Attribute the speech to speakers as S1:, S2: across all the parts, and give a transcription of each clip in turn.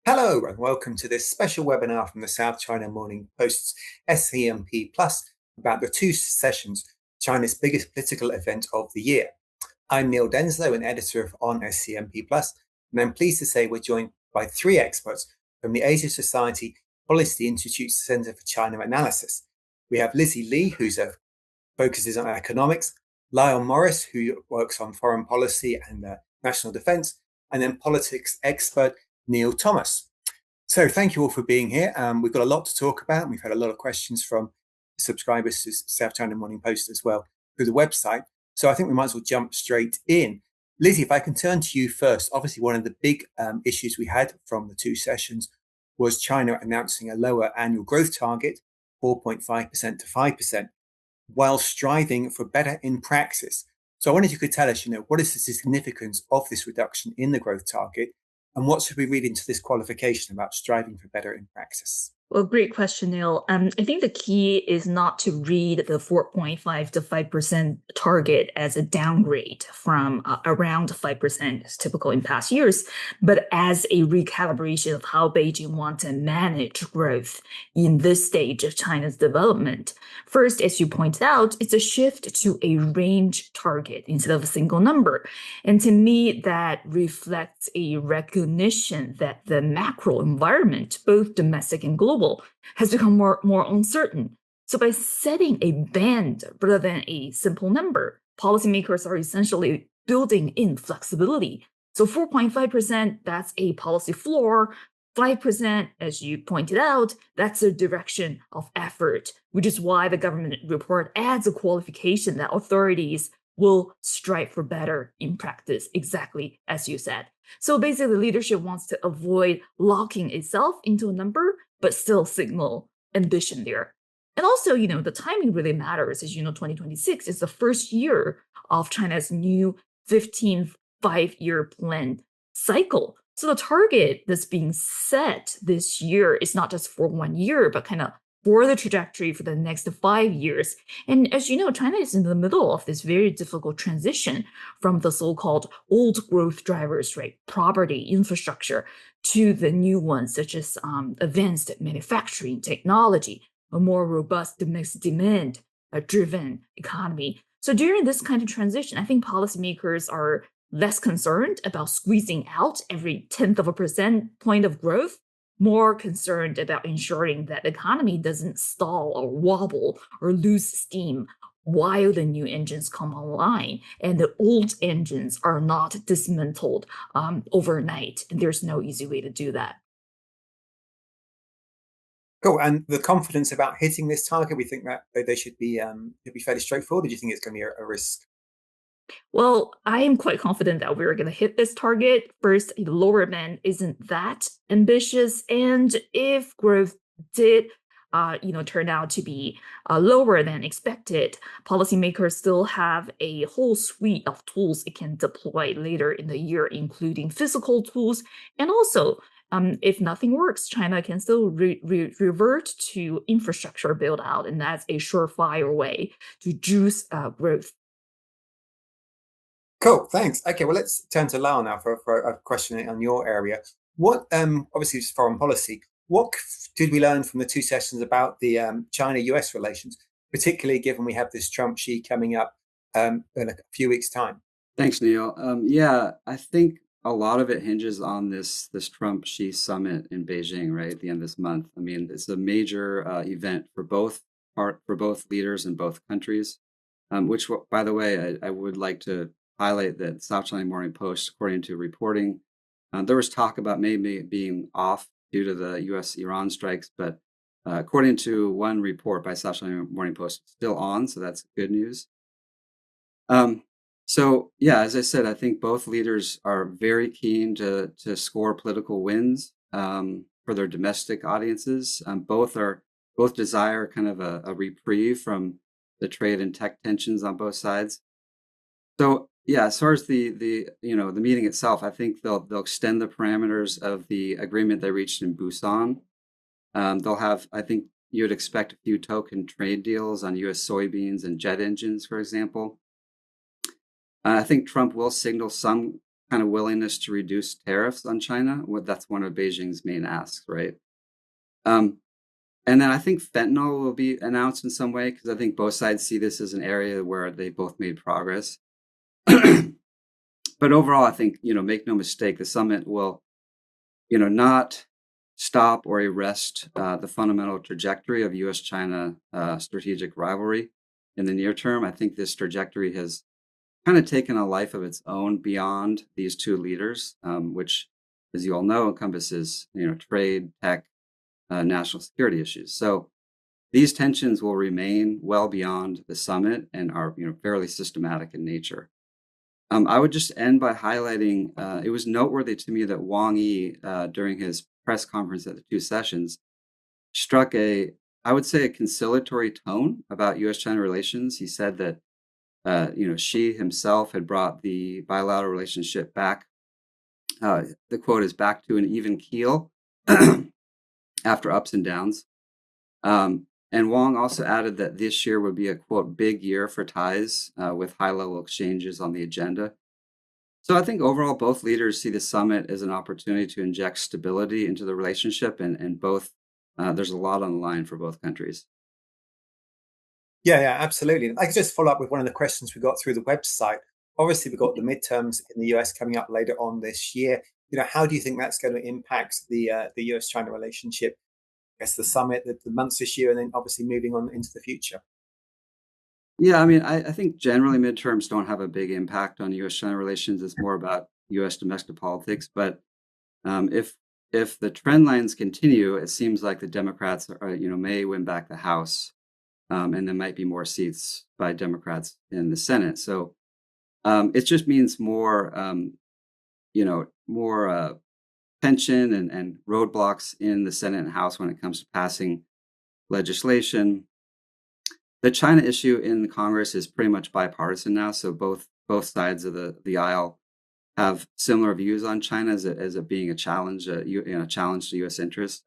S1: Hello and welcome to this special webinar from the South China Morning Post's SCMP Plus about the two sessions, China's biggest political event of the year. I'm Neil Denslow, an editor on SCMP Plus, and I'm pleased to say we're joined by three experts from the Asia Society Policy Institute's Center for China Analysis. We have Lizzi C, who focuses on economics, Lyle Morris, who works on foreign policy and national defense, and then politics expert Neil Thomas. So thank you all for being here. We've got a lot to talk about. We've had a lot of questions from subscribers to South China Morning Post as well through the website. So I think we might as well jump straight in. Lizzi, if I can turn to you first. Obviously, one of the big issues we had from the two sessions was China announcing a lower annual growth target, 4.5% to 5%, while striving for better in praxis. So I wonder if you could tell us, what is the significance of this reduction in the growth target? And what should we read into this qualification about striving for better in praxis?
S2: Well, great question, Neil. I think the key is not to read the 4.5 to 5% target as a downgrade from around 5% as typical in past years, but as a recalibration of how Beijing wants to manage growth in this stage of China's development. First, as you pointed out, it's a shift to a range target instead of a single number. And to me, that reflects a recognition that the macro environment, both domestic and global, has become more uncertain. So by setting a band rather than a simple number, policymakers are essentially building in flexibility. So 4.5%, that's a policy floor. 5%, as you pointed out, that's a direction of effort, which is why the government report adds a qualification that authorities will strive for better in practice, exactly as you said. So basically, leadership wants to avoid locking itself into a number, but still signal ambition there. And also, the timing really matters. As you know, 2026 is the first year of China's new 15th five-year plan cycle. So the target that's being set this year is not just for 1 year, but kind of for the trajectory for the next 5 years. And as you know, China is in the middle of this very difficult transition from the so-called old growth drivers, right? Property, infrastructure, to the new ones, such as advanced manufacturing technology, a more robust domestic demand-driven economy. So during this kind of transition, I think policymakers are less concerned about squeezing out every 10th of a percent point of growth, more concerned about ensuring that the economy doesn't stall or wobble or lose steam while the new engines come online and the old engines are not dismantled overnight. And there's no easy way to do that.
S1: Cool. And the confidence about hitting this target, we think that they should be fairly straightforward. Or do you think it's going to be a risk?
S2: Well, I am quite confident that we're going to hit this target. First, the lower band isn't that ambitious. And if growth did turn out to be lower than expected, policymakers still have a whole suite of tools it can deploy later in the year, including physical tools. And also, if nothing works, China can still revert to infrastructure build out, and that's a surefire way to juice growth.
S1: Cool, thanks. Okay, well, let's turn to Lyle now for a question on your area. What, obviously, it's foreign policy. What did we learn from the two sessions about the China-US relations, particularly given we have this Trump-Xi coming up in a few weeks' time?
S3: Thanks, Neil. Yeah, I think a lot of it hinges on this Trump-Xi summit in Beijing, right, at the end of this month. I mean, it's a major event for both leaders in both countries, which, by the way, I would like to highlight that South China Morning Post, according to reporting, there was talk about maybe being off due to the U.S.-Iran strikes, but according to one report by South China Morning Post, it's still on, so that's good news. So yeah, as I said, I think both leaders are very keen to score political wins for their domestic audiences. Both desire kind of a reprieve from the trade and tech tensions on both sides. So yeah, as far as the meeting itself, I think they'll extend the parameters of the agreement they reached in Busan. They'll have, I think you would expect a few token trade deals on U.S. soybeans and jet engines, for example. I think Trump will signal some kind of willingness to reduce tariffs on China. That's one of Beijing's main asks, right? And then I think fentanyl will be announced in some way, because I think both sides see this as an area where they both made progress. But overall, I think, make no mistake, the summit will, not stop or arrest the fundamental trajectory of U.S.-China strategic rivalry in the near term. I think this trajectory has kind of taken a life of its own beyond these two leaders, which, as you all know, encompasses, trade, tech, national security issues. So these tensions will remain well beyond the summit and are, fairly systematic in nature. I would just end by highlighting, it was noteworthy to me that Wang Yi, during his press conference at the two sessions, struck I would say, a conciliatory tone about U.S.-China relations. He said that, Xi himself had brought the bilateral relationship back. The quote is back to an even keel after ups and downs. And Wang also added that this year would be a, quote, big year for ties with high-level exchanges on the agenda. So I think overall, both leaders see the summit as an opportunity to inject stability into the relationship, and both, there's a lot on the line for both countries.
S1: Yeah, absolutely. I could just follow up with one of the questions we got through the website. Obviously, we've got the midterms in the US coming up later on this year. How do you think that's going to impact the US-China relationship? I guess the summit, the months this year, and then obviously moving on into the future.
S3: Yeah, I mean, I think generally midterms don't have a big impact on U.S.-China relations. It's more about U.S. domestic politics. But if the trend lines continue, it seems like the Democrats may win back the House, and there might be more seats by Democrats in the Senate. So it just means more tension and roadblocks in the Senate and House when it comes to passing legislation. The China issue in the Congress is pretty much bipartisan now, so both sides of the aisle have similar views on China as it being a challenge, a challenge to U.S. interests.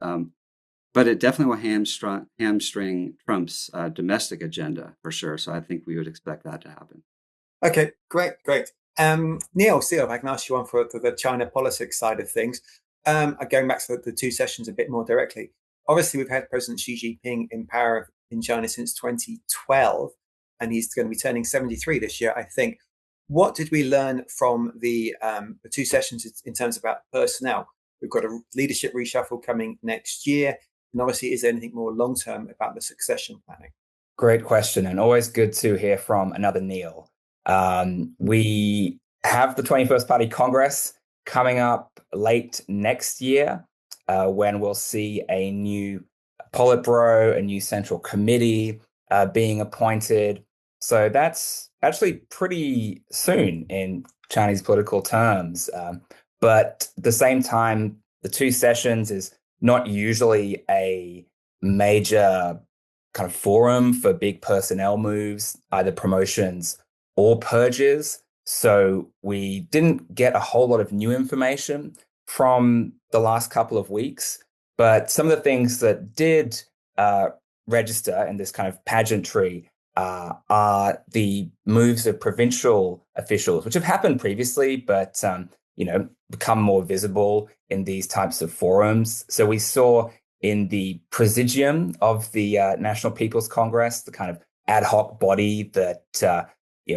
S3: But it definitely will hamstring Trump's domestic agenda for sure. So I think we would expect that to happen.
S1: Okay, great. Neil, see if I can ask you one for the China politics side of things. Going back to the two sessions a bit more directly. Obviously, we've had President Xi Jinping in power in China since 2012, and he's going to be turning 73 this year, I think. What did we learn from the two sessions in terms of about personnel? We've got a leadership reshuffle coming next year, and obviously, is there anything more long-term about the succession planning?
S4: Great question, and always good to hear from another Neil. We have the 21st Party Congress coming up late next year, when we'll see a new Politburo, a new central committee being appointed. So that's actually pretty soon in Chinese political terms. But at the same time, the two sessions is not usually a major kind of forum for big personnel moves, either promotions or purges. So we didn't get a whole lot of new information from the last couple of weeks. But some of the things that did register in this kind of pageantry are the moves of provincial officials, which have happened previously, but become more visible in these types of forums. So we saw in the Presidium of the National People's Congress, the kind of ad hoc body that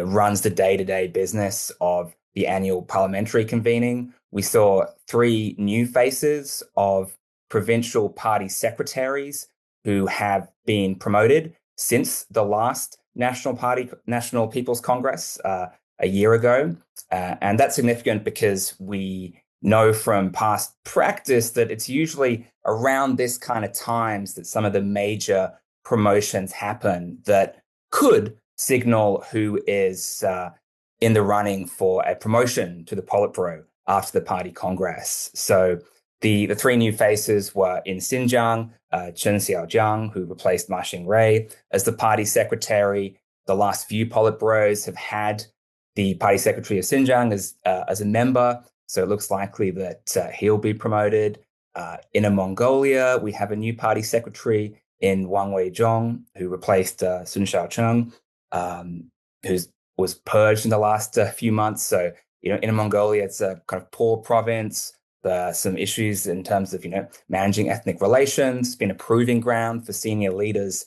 S4: runs the day-to-day business of the annual parliamentary convening, we saw 3 new faces of provincial party secretaries who have been promoted since the last National People's Congress a year ago. And that's significant because we know from past practice that it's usually around this kind of times that some of the major promotions happen that could signal who is in the running for a promotion to the Politburo after the party congress. So the 3 new faces were in Xinjiang, Chen Xiaojiang, who replaced Ma Xingrui as the party secretary. The last few Politburos have had the party secretary of Xinjiang as a member, so it looks likely that he'll be promoted. Inner Mongolia, we have a new party secretary in Wang Weizhong, who replaced Sun Shaocheng, who was purged in the last few months. So in Mongolia, it's a kind of poor province. There are some issues in terms of, managing ethnic relations. It's been a proving ground for senior leaders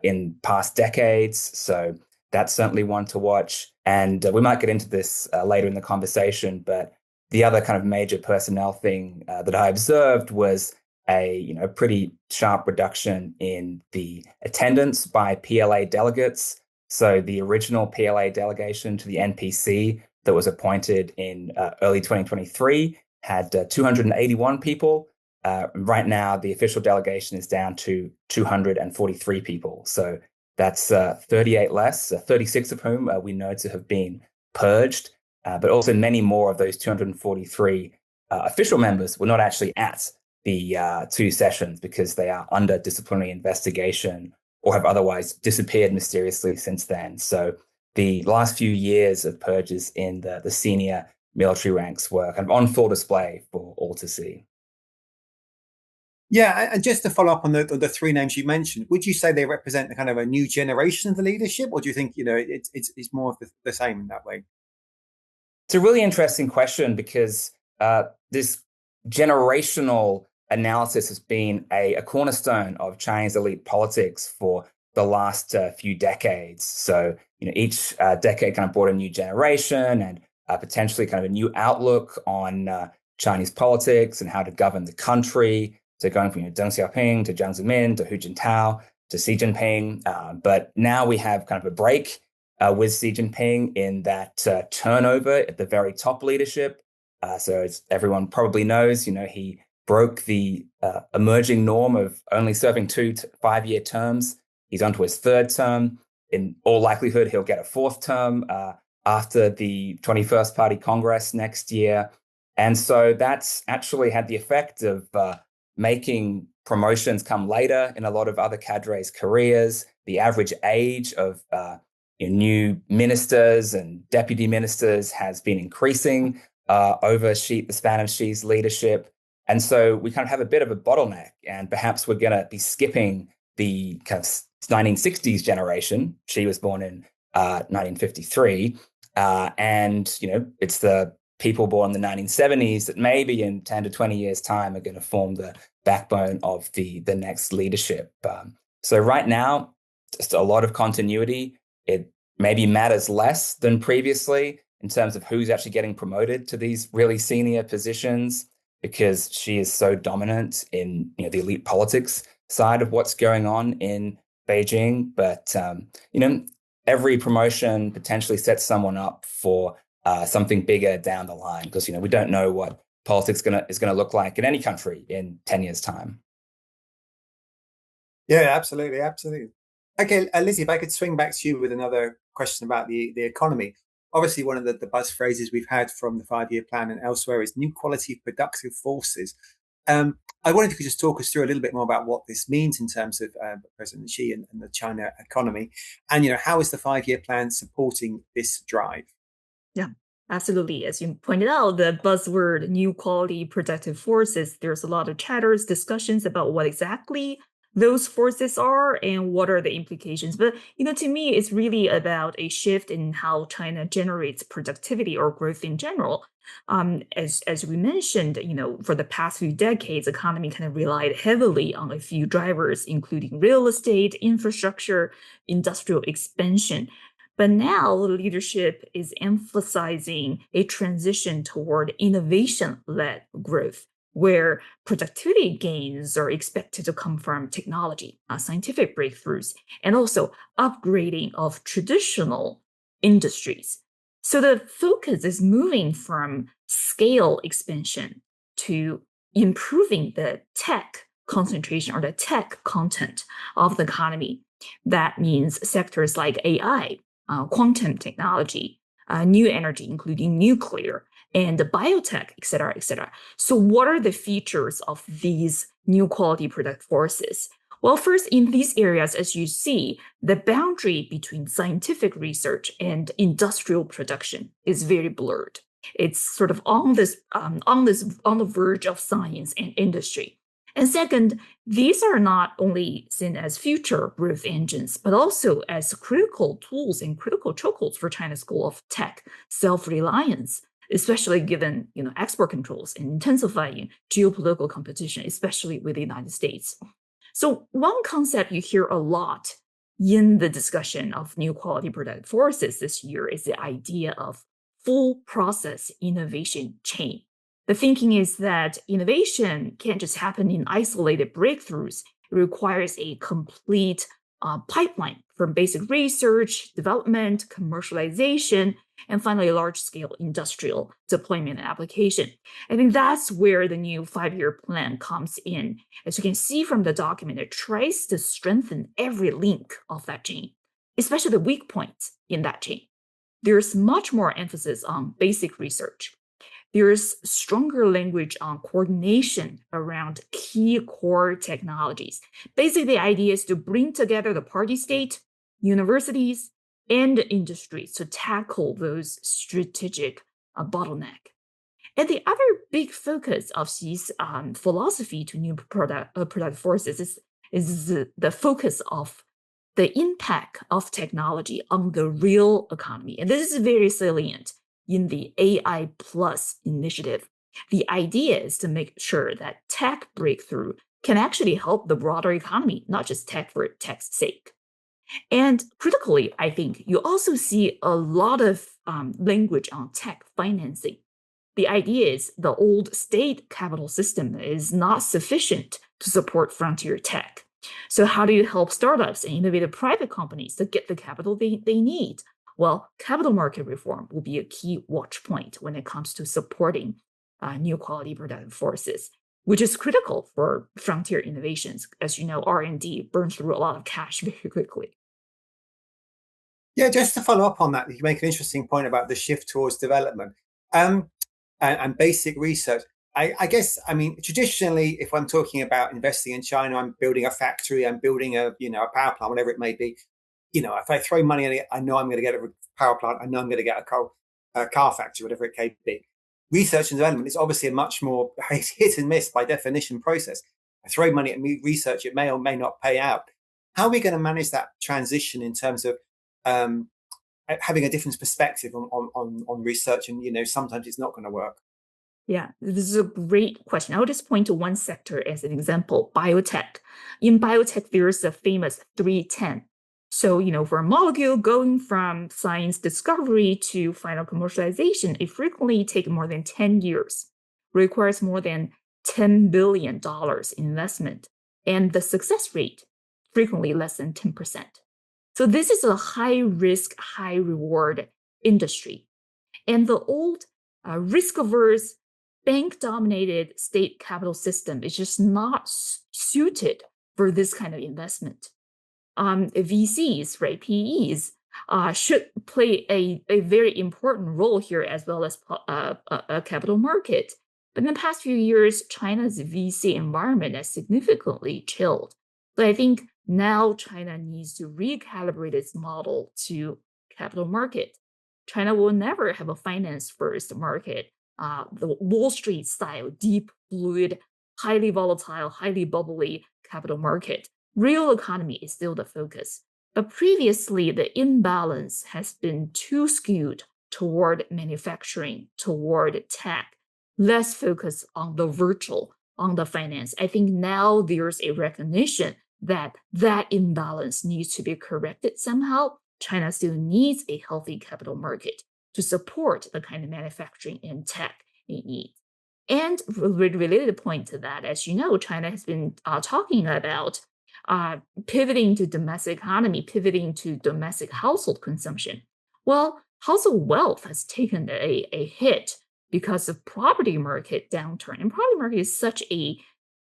S4: in past decades. So that's certainly one to watch. And we might get into this later in the conversation, but the other kind of major personnel thing that I observed was a pretty sharp reduction in the attendance by PLA delegates. So the original PLA delegation to the NPC that was appointed in early 2023 had 281 people. Right now, the official delegation is down to 243 people. So that's 38 less, 36 of whom we know to have been purged, but also many more of those 243 official members were not actually at the two sessions because they are under disciplinary investigation or have otherwise disappeared mysteriously since then. So the last few years of purges in the senior military ranks were kind of on full display for all to see.
S1: Yeah, and just to follow up on the three names you mentioned, would you say they represent kind of a new generation of the leadership, or do you think it's more of the same in that way?
S4: It's a really interesting question because this generational analysis has been a cornerstone of Chinese elite politics for the last few decades. So each decade kind of brought a new generation and potentially kind of a new outlook on Chinese politics and how to govern the country. So going from Deng Xiaoping to Jiang Zemin to Hu Jintao to Xi Jinping. But now we have kind of a break with Xi Jinping in that turnover at the very top leadership. So as everyone probably knows, he broke the emerging norm of only serving 2 5-year terms. He's onto his third term. In all likelihood, he'll get a fourth term after the 21st Party Congress next year. And so that's actually had the effect of making promotions come later in a lot of other cadres' careers. The average age of new ministers and deputy ministers has been increasing over the span of Xi's leadership. And so we kind of have a bit of a bottleneck, and perhaps we're going to be skipping the kind of 1960s generation. Xi was born in 1953. And, it's the people born in the 1970s that maybe in 10 to 20 years' time are going to form the backbone of the next leadership. So right now, just a lot of continuity. It maybe matters less than previously in terms of who's actually getting promoted to these really senior positions, because Xi is so dominant in the elite politics side of what's going on in Beijing. But every promotion potentially sets someone up for something bigger down the line, because we don't know what politics is going to look like in any country in 10 years' time.
S1: Yeah, absolutely. Okay, Lizzie, if I could swing back to you with another question about the economy. Obviously, one of the buzz phrases we've had from the 5-year plan and elsewhere is new quality productive forces. I wondered if you could just talk us through a little bit more about what this means in terms of President Xi and the China economy, and how is the 5-year plan supporting this drive?
S2: Yeah, absolutely. As you pointed out, the buzzword new quality productive forces, there's a lot of chatters, discussions about what exactly those forces are and what are the implications. But, to me, it's really about a shift in how China generates productivity or growth in general. As we mentioned, for the past few decades, the economy kind of relied heavily on a few drivers, including real estate, infrastructure, industrial expansion. But now the leadership is emphasizing a transition toward innovation-led growth, where productivity gains are expected to come from technology, scientific breakthroughs, and also upgrading of traditional industries. So the focus is moving from scale expansion to improving the tech concentration or the tech content of the economy. That means sectors like AI, quantum technology, new energy, including nuclear, and the biotech, et cetera, et cetera. So what are the features of these new quality productive forces? Well, first, in these areas, as you see, the boundary between scientific research and industrial production is very blurred. It's sort of on the verge of science and industry. And second, these are not only seen as future growth engines, but also as critical tools and critical chokeholds for China's goal of tech self-reliance. especially given export controls and intensifying geopolitical competition, especially with the United States. So one concept you hear a lot in the discussion of new quality productive forces this year is the idea of full process innovation chain. The thinking is that innovation can't just happen in isolated breakthroughs. It requires a complete pipeline from basic research, development, commercialization, and finally large-scale industrial deployment and application. I think that's where the new 5-year plan comes in. As you can see from the document, it tries to strengthen every link of that chain, especially the weak points in that chain. There's much more emphasis on basic research. There's stronger language on coordination around key core technologies. Basically, the idea is to bring together the party state, universities, and industries to tackle those strategic bottleneck. And the other big focus of Xi's philosophy to new productive forces is the focus of the impact of technology on the real economy. And this is very salient in the AI Plus initiative. The idea is to make sure that tech breakthrough can actually help the broader economy, not just tech for tech's sake. And critically, I think you also see a lot of language on tech financing. The idea is the old state capital system is not sufficient to support frontier tech. So how do you help startups and innovative private companies to get the capital they need? Well, capital market reform will be a key watch point when it comes to supporting new quality productive forces, which is critical for frontier innovations. As you know, R&D burns through a lot of cash very quickly.
S1: Yeah, just to follow up on that, you make an interesting point about the shift towards development and basic research. I guess, I mean, traditionally, if I'm talking about investing in China, I'm building a factory, I'm building a power plant, whatever it may be. If I throw money at it, I know I'm going to get a power plant. I know I'm going to get a car factory, whatever it may be. Research and development is obviously a much more hit and miss by definition process. I throw money at research, it may or may not pay out. How are we going to manage that transition in terms of having a different perspective on research? And sometimes it's not going to work.
S2: Yeah, this is a great question. I'll just point to one sector as an example, biotech. In biotech, there's the famous 3-10. So, for a molecule going from science discovery to final commercialization, it frequently takes more than 10 years, requires more than $10 billion investment, and the success rate frequently less than 10%. So this is a high risk, high reward industry. And the old risk-averse, bank-dominated state capital system is just not suited for this kind of investment. VCs, right, PEs, should play a very important role here as well as a capital market. But in the past few years, China's VC environment has significantly chilled. So I think now China needs to recalibrate its model to capital market. China will never have a finance-first market, the Wall Street style, deep, fluid, highly volatile, highly bubbly capital market. Real economy is still the focus. But previously, the imbalance has been too skewed toward manufacturing, toward tech, less focus on the virtual, on the finance. I think now there's a recognition that imbalance needs to be corrected somehow. China still needs a healthy capital market to support the kind of manufacturing and tech it needs. And related point to that, as you know, China has been talking about pivoting to domestic economy, pivoting to domestic household consumption. Well, household wealth has taken a hit because of property market downturn. And property market is such a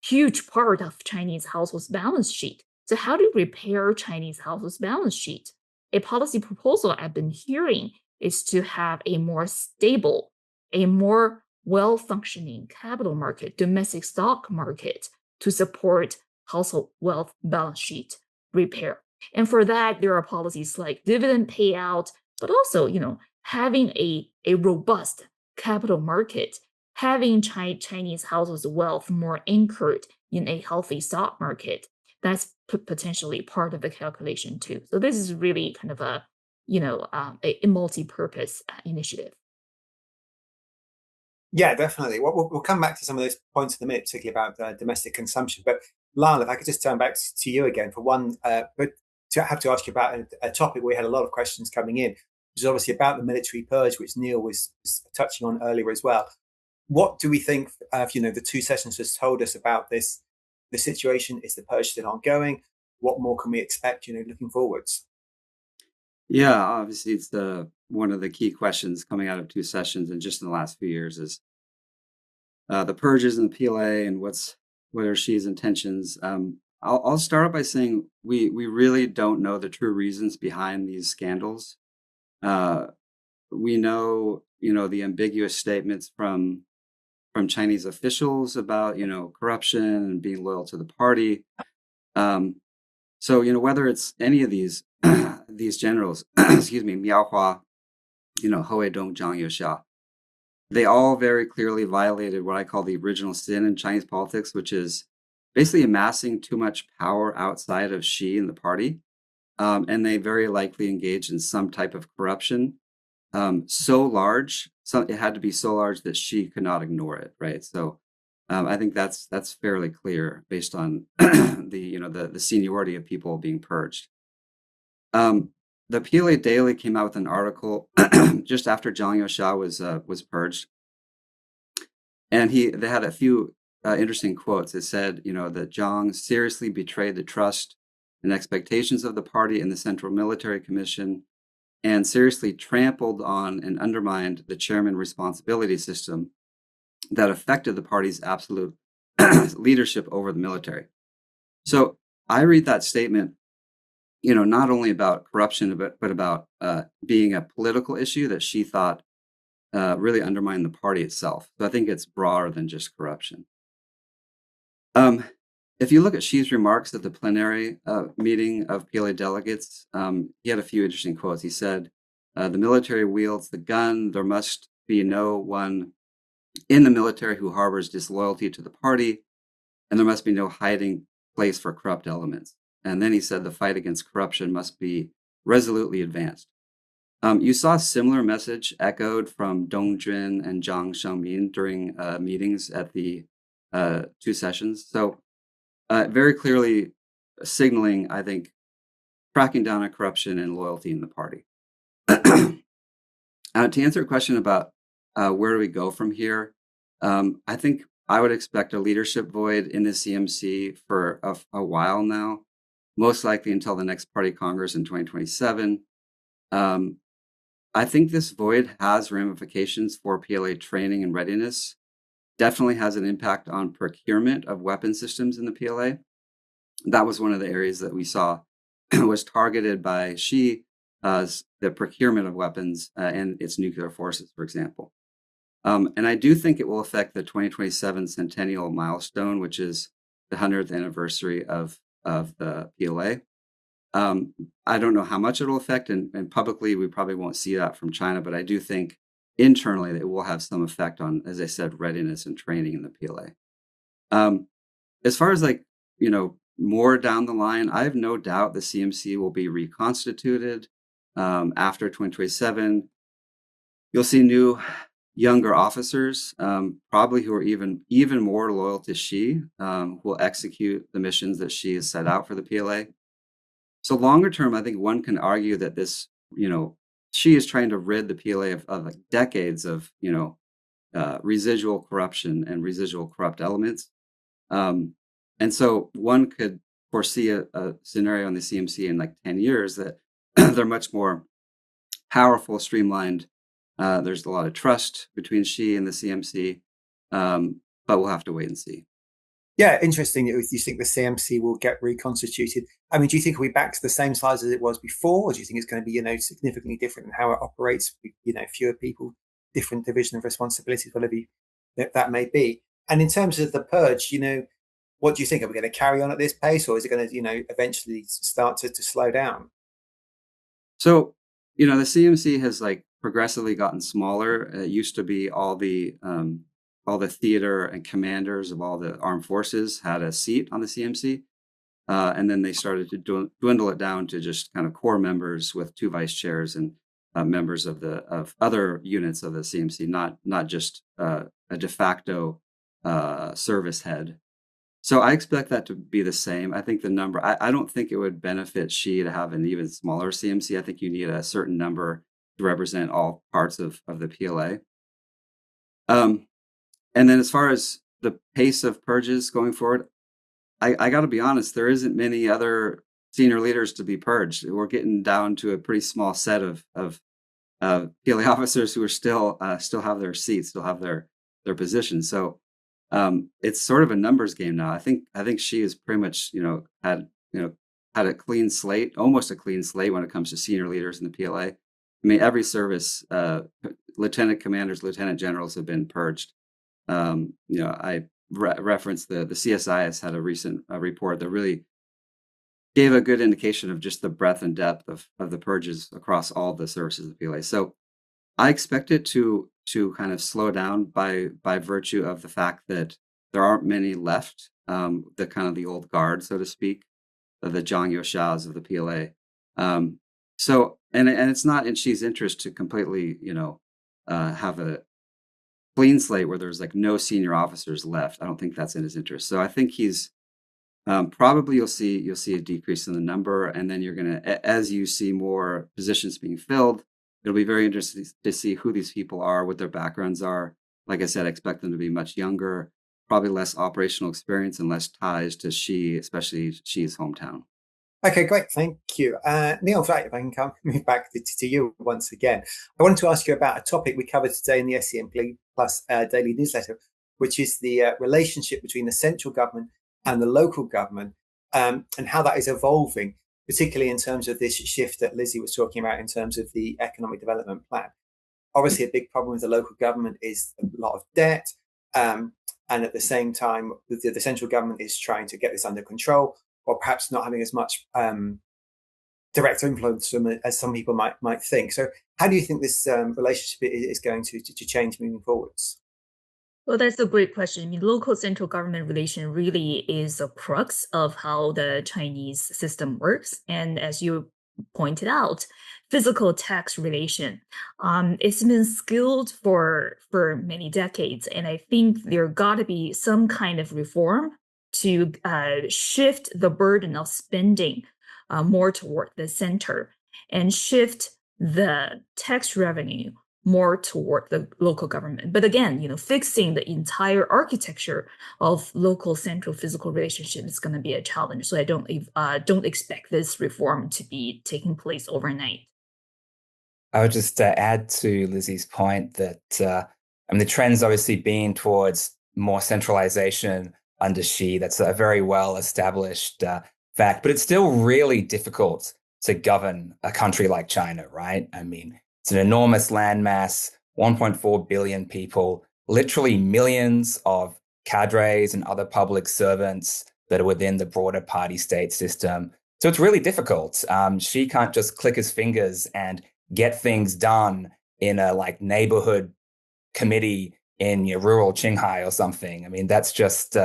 S2: huge part of Chinese households' balance sheet. So how do you repair Chinese households' balance sheet? A policy proposal I've been hearing is to have a more stable, a more well-functioning capital market, domestic stock market to support household wealth balance sheet repair. And for that, there are policies like dividend payout, but also, having a robust capital market, having Chinese households' wealth more anchored in a healthy stock market. That's potentially part of the calculation too. So this is really kind of a multi-purpose initiative.
S1: Yeah, definitely. We'll come back to some of those points in a minute, particularly about domestic consumption. But Lyle, if I could just turn back to you again for one, but to have to ask you about a topic we had a lot of questions coming in, which is obviously about the military purge, which Neil was touching on earlier as well. What do we think of, the two sessions just told us about this, the situation? Is the purge still ongoing? What more can we expect, looking forwards?
S3: Yeah, obviously it's one of the key questions coming out of two sessions and just in the last few years is the purges and the PLA and what are Xi's intentions. I'll start off by saying we really don't know the true reasons behind these scandals. We know, the ambiguous statements from Chinese officials about, corruption and being loyal to the party. So, whether it's any of these these generals, excuse me, Miao Hua, He Weidong, Zhang Youxia, they all very clearly violated what I call the original sin in Chinese politics, which is basically amassing too much power outside of Xi and the party. And they very likely engaged in some type of corruption so large, it had to be so large that Xi could not ignore it, right? So I think that's fairly clear based on the seniority of people being purged. The PLA Daily came out with an article just after Zhang Youxia was purged, and they had a few interesting quotes. It said, that Zhang seriously betrayed the trust and expectations of the party and the Central Military Commission, and seriously trampled on and undermined the chairman responsibility system that affected the party's absolute leadership over the military. So I read that statement, not only about corruption, but about being a political issue that she thought really undermined the party itself. So I think it's broader than just corruption. If you look at Xi's remarks at the plenary meeting of PLA delegates, he had a few interesting quotes. He said, the military wields the gun. There must be no one in the military who harbors disloyalty to the party, and there must be no hiding place for corrupt elements. And then he said the fight against corruption must be resolutely advanced. You saw a similar message echoed from Dong Jun and Zhang Shengmin during meetings at the two sessions. So very clearly signaling, I think, cracking down on corruption and loyalty in the party. To answer a question about where do we go from here, I think I would expect a leadership void in the CMC for a while now, most likely until the next party congress in 2027. I think this void has ramifications for PLA training and readiness. Definitely has an impact on procurement of weapon systems in the PLA. That was one of the areas that we saw was targeted by Xi as the procurement of weapons and its nuclear forces, for example. And I do think it will affect the 2027 centennial milestone, which is the 100th anniversary of the PLA. I don't know how much it'll affect, and publicly we probably won't see that from China, but I do think internally it will have some effect on, as I said, readiness and training in the PLA. As far as more down the line, I have no doubt the CMC will be reconstituted after 2027. You'll see new, younger officers, probably who are even more loyal to Xi, will execute the missions that Xi has set out for the PLA. So longer term, I think one can argue that this, Xi is trying to rid the PLA of decades of, residual corruption and residual corrupt elements. And so one could foresee a scenario in the CMC in 10 years that they're much more powerful, streamlined. There's a lot of trust between Xi and the CMC, but we'll have to wait and see.
S1: Yeah, interesting. You think the CMC will get reconstituted? I mean, do you think it'll be back to the same size as it was before, or do you think it's going to be, significantly different in how it operates? Fewer people, different division of responsibilities, whatever that may be. And in terms of the purge, what do you think? Are we going to carry on at this pace, or is it going to, eventually start to slow down?
S3: So, the CMC has progressively gotten smaller. It used to be all the theater and commanders of all the armed forces had a seat on the CMC. And then they started to dwindle it down to just kind of core members with 2 vice chairs. And members of other units of the CMC, not just a de facto service head. So I expect that to be the same. I think the number, I don't think it would benefit Xi to have an even smaller CMC. I think you need a certain number to represent all parts of the PLA. And then as far as the pace of purges going forward, I got to be honest, there isn't many other senior leaders to be purged. We're getting down to a pretty small set of PLA officers who are still have their seats, still have their positions. So it's sort of a numbers game now. I think Xi has pretty much had a clean slate, almost a clean slate when it comes to senior leaders in the PLA. I mean, every service, lieutenant commanders, lieutenant generals have been purged. I referenced the CSIS had a recent report that really gave a good indication of just the breadth and depth of the purges across all the services of the PLA. So I expect it to kind of slow down by virtue of the fact that there aren't many left, the kind of the old guard, so to speak, the Zhang Youxiaos of the PLA. So and it's not in Xi's interest to completely, have a clean slate where there's like no senior officers left. I don't think that's in his interest. So I think he's probably you'll see a decrease in the number, and then you're gonna, as you see more positions being filled, it'll be very interesting to see who these people are, what their backgrounds are. Like I said, I expect them to be much younger, probably less operational experience and less ties to Xi, especially Xi's hometown.
S1: Okay, great. Thank you. Neil, if I can move back to you once again. I wanted to ask you about a topic we covered today in the SCMP Plus daily newsletter, which is the relationship between the central government and the local government, and how that is evolving, particularly in terms of this shift that Lizzi was talking about in terms of the economic development plan. Obviously, a big problem with the local government is a lot of debt, and at the same time, the central government is trying to get this under control, or perhaps not having as much direct influence as some people might think. So how do you think this relationship is going to change moving forwards?
S2: Well, that's a great question. I mean, local central government relation really is a crux of how the Chinese system works. And as you pointed out, physical tax relation, it's been skilled for many decades. And I think there got to be some kind of reform to shift the burden of spending more toward the center and shift the tax revenue more toward the local government. But again, fixing the entire architecture of local central physical relationship is going to be a challenge. So I don't expect this reform to be taking place overnight.
S4: I would just add to Lizzie's point that the trend's obviously been towards more centralization under Xi. That's a very well established fact, but it's still really difficult to govern a country like China, right? I mean, it's an enormous landmass, 1.4 billion people, literally millions of cadres and other public servants that are within the broader party state system. So it's really difficult. Xi can't just click his fingers and get things done in a neighborhood committee in rural Qinghai or something. I mean, that's just,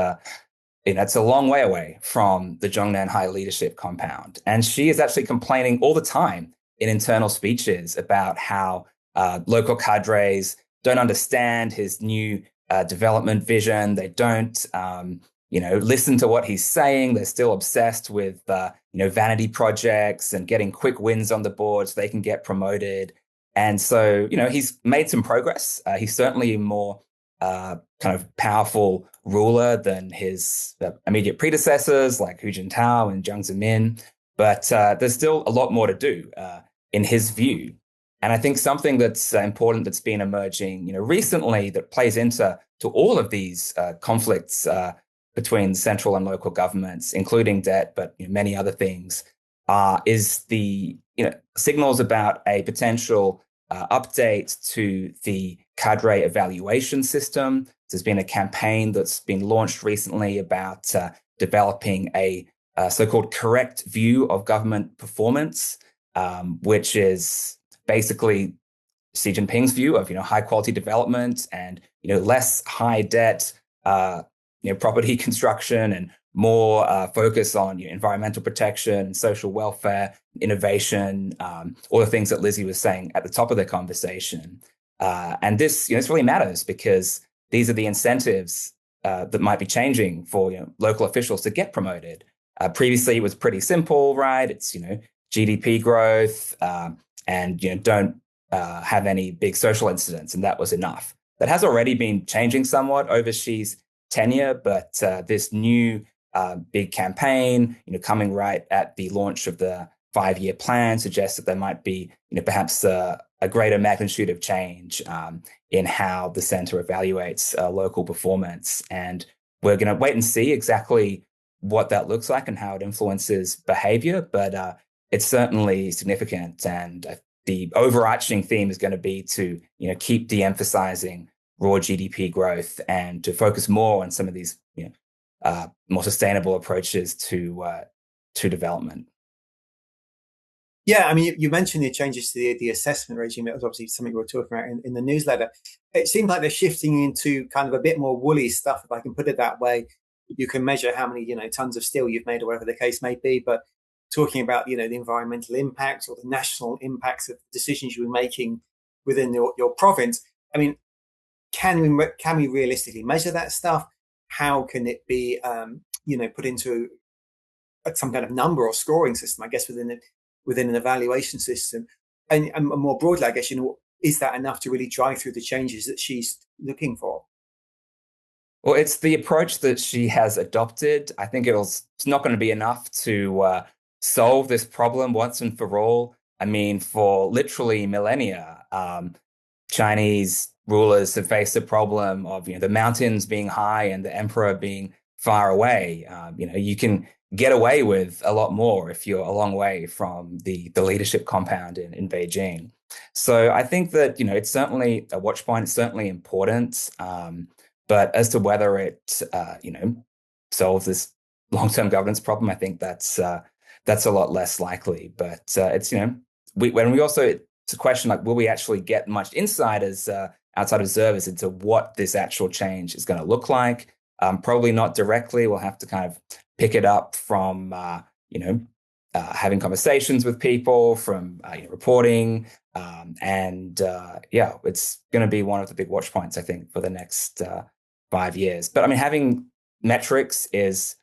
S4: it's a long way away from the Zhongnanhai leadership compound. And Xi is actually complaining all the time in internal speeches about how local cadres don't understand his new development vision. They don't, listen to what he's saying. They're still obsessed with, vanity projects and getting quick wins on the board so they can get promoted. And so, he's made some progress. He's certainly a more kind of powerful ruler than his immediate predecessors like Hu Jintao and Jiang Zemin. But there's still a lot more to do in his view. And I think something that's important that's been emerging, recently that plays into all of these conflicts between central and local governments, including debt, but many other things, is the signals about a potential update to the Cadre evaluation system. There's been a campaign that's been launched recently about developing a so-called correct view of government performance, which is basically Xi Jinping's view of high quality development and less high debt property construction and more focus on environmental protection, social welfare, innovation, all the things that Lizzie was saying at the top of the conversation. And this, this really matters because these are the incentives that might be changing for local officials to get promoted. Previously, it was pretty simple, right? It's GDP growth and don't have any big social incidents, and that was enough. That has already been changing somewhat over Xi's tenure, but this new big campaign, coming right at the launch of the 5-year plan suggests that there might be, perhaps a greater magnitude of change in how the center evaluates local performance. And we're going to wait and see exactly what that looks like and how it influences behavior, but it's certainly significant. And the overarching theme is going to be to, keep de-emphasizing raw GDP growth and to focus more on some of these, more sustainable approaches to development.
S1: Yeah, I mean, you mentioned the changes to the assessment regime. That was obviously something we were talking about in the newsletter. It seems like they're shifting into kind of a bit more woolly stuff, if I can put it that way. You can measure how many, tons of steel you've made or whatever the case may be. But talking about, the environmental impacts or the national impacts of decisions you're making within your province, I mean, can we realistically measure that stuff? How can it be, put into some kind of number or scoring system, I guess, within an evaluation system? And more broadly, I guess, is that enough to really drive through the changes that she's looking for?
S4: Well, it's the approach that she has adopted. I think it's not going to be enough to solve this problem once and for all. I mean, for literally millennia, Chinese rulers have faced the problem of the mountains being high and the emperor being far away. You can get away with a lot more if you're a long way from the leadership compound in Beijing. So I think that it's certainly a watch point. It's certainly important, but as to whether it solves this long-term governance problem, I think that's a lot less likely. But it's it's a question like, will we actually get much insight as outside observers into what this actual change is going to look like? Probably not directly. We'll have to kind of pick it up from, having conversations with people, from reporting. It's going to be one of the big watch points, I think, for the next 5 years. But I mean, having metrics is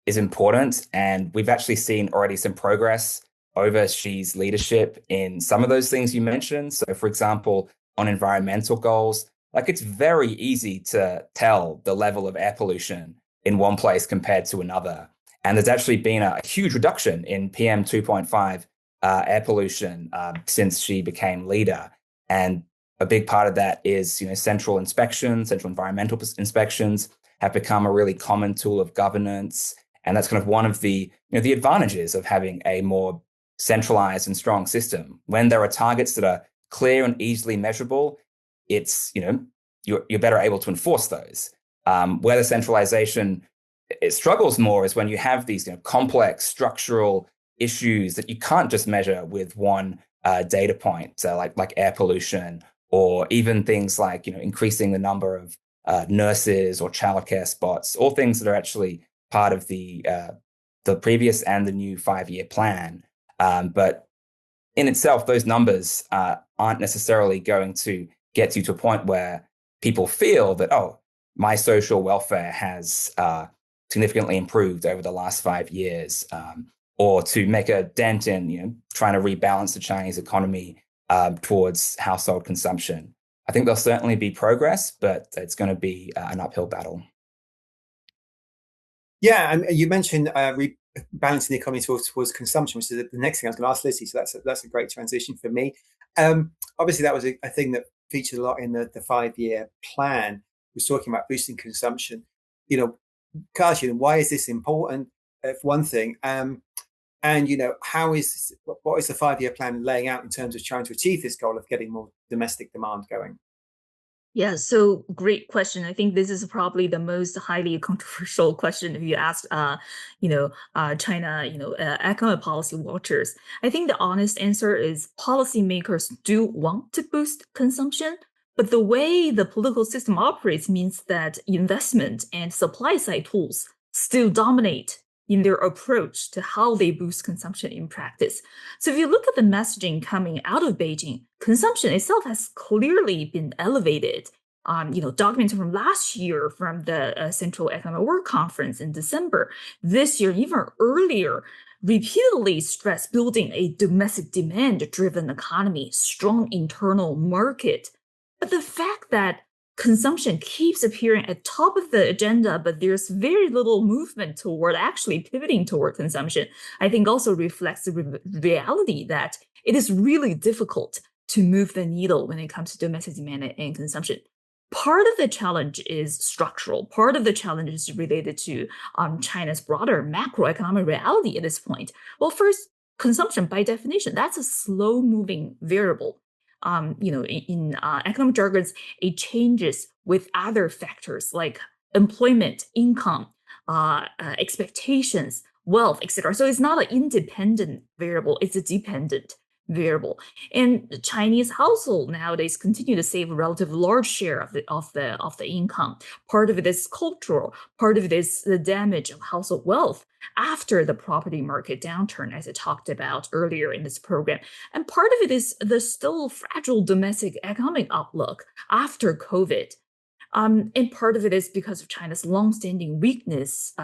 S4: important. And we've actually seen already some progress over Xi's leadership in some of those things you mentioned. So, for example, on environmental goals, like it's very easy to tell the level of air pollution in one place compared to another. And there's actually been a huge reduction in PM 2.5 air pollution since Xi became leader. And a big part of that is, central environmental inspections have become a really common tool of governance. And that's kind of one of the, the advantages of having a more centralized and strong system. When there are targets that are clear and easily measurable, it's, you're better able to enforce those. Where the centralization it struggles more is when you have these complex structural issues that you can't just measure with one data point, like air pollution, or even things like increasing the number of nurses or childcare spots, all things that are actually part of the previous and the new 5-year plan. But in itself, those numbers aren't necessarily going to get you to a point where people feel that, oh, my social welfare has significantly improved over the last 5 years, or to make a dent in trying to rebalance the Chinese economy towards household consumption. I think there'll certainly be progress, but it's going to be an uphill battle.
S1: Yeah, and you mentioned rebalancing the economy towards consumption, which is the next thing I was going to ask Lizzie. So that's a great transition for me. Obviously, that was a thing that featured a lot in the 5-year plan. Was talking about boosting consumption. Kashi, why is this important? For one thing, and what is the 5-year plan laying out in terms of trying to achieve this goal of getting more domestic demand going?
S2: Yeah, so great question. I think this is probably the most highly controversial question if you ask, China, economic policy watchers. I think the honest answer is policymakers do want to boost consumption, but the way the political system operates means that investment and supply side tools still dominate in their approach to how they boost consumption in practice. So if you look at the messaging coming out of Beijing, consumption itself has clearly been elevated. Documented from last year from the Central Economic Work Conference in December. This year, even earlier, repeatedly stressed building a domestic demand-driven economy, strong internal market. But the fact that consumption keeps appearing at top of the agenda, but there's very little movement toward actually pivoting toward consumption, I think also reflects the reality that it is really difficult to move the needle when it comes to domestic demand and consumption. Part of the challenge is structural. Part of the challenge is related to China's broader macroeconomic reality at this point. Well, first, consumption by definition, that's a slow-moving variable. In economic jargons, it changes with other factors like employment, income, expectations, wealth, etc. So it's not an independent variable; it's a dependent variable. And the Chinese household nowadays continue to save a relatively large share of the income. Part of it is cultural. Part of it is the damage of household wealth after the property market downturn, as I talked about earlier in this program. And part of it is the still fragile domestic economic outlook after COVID. And part of it is because of China's longstanding weakness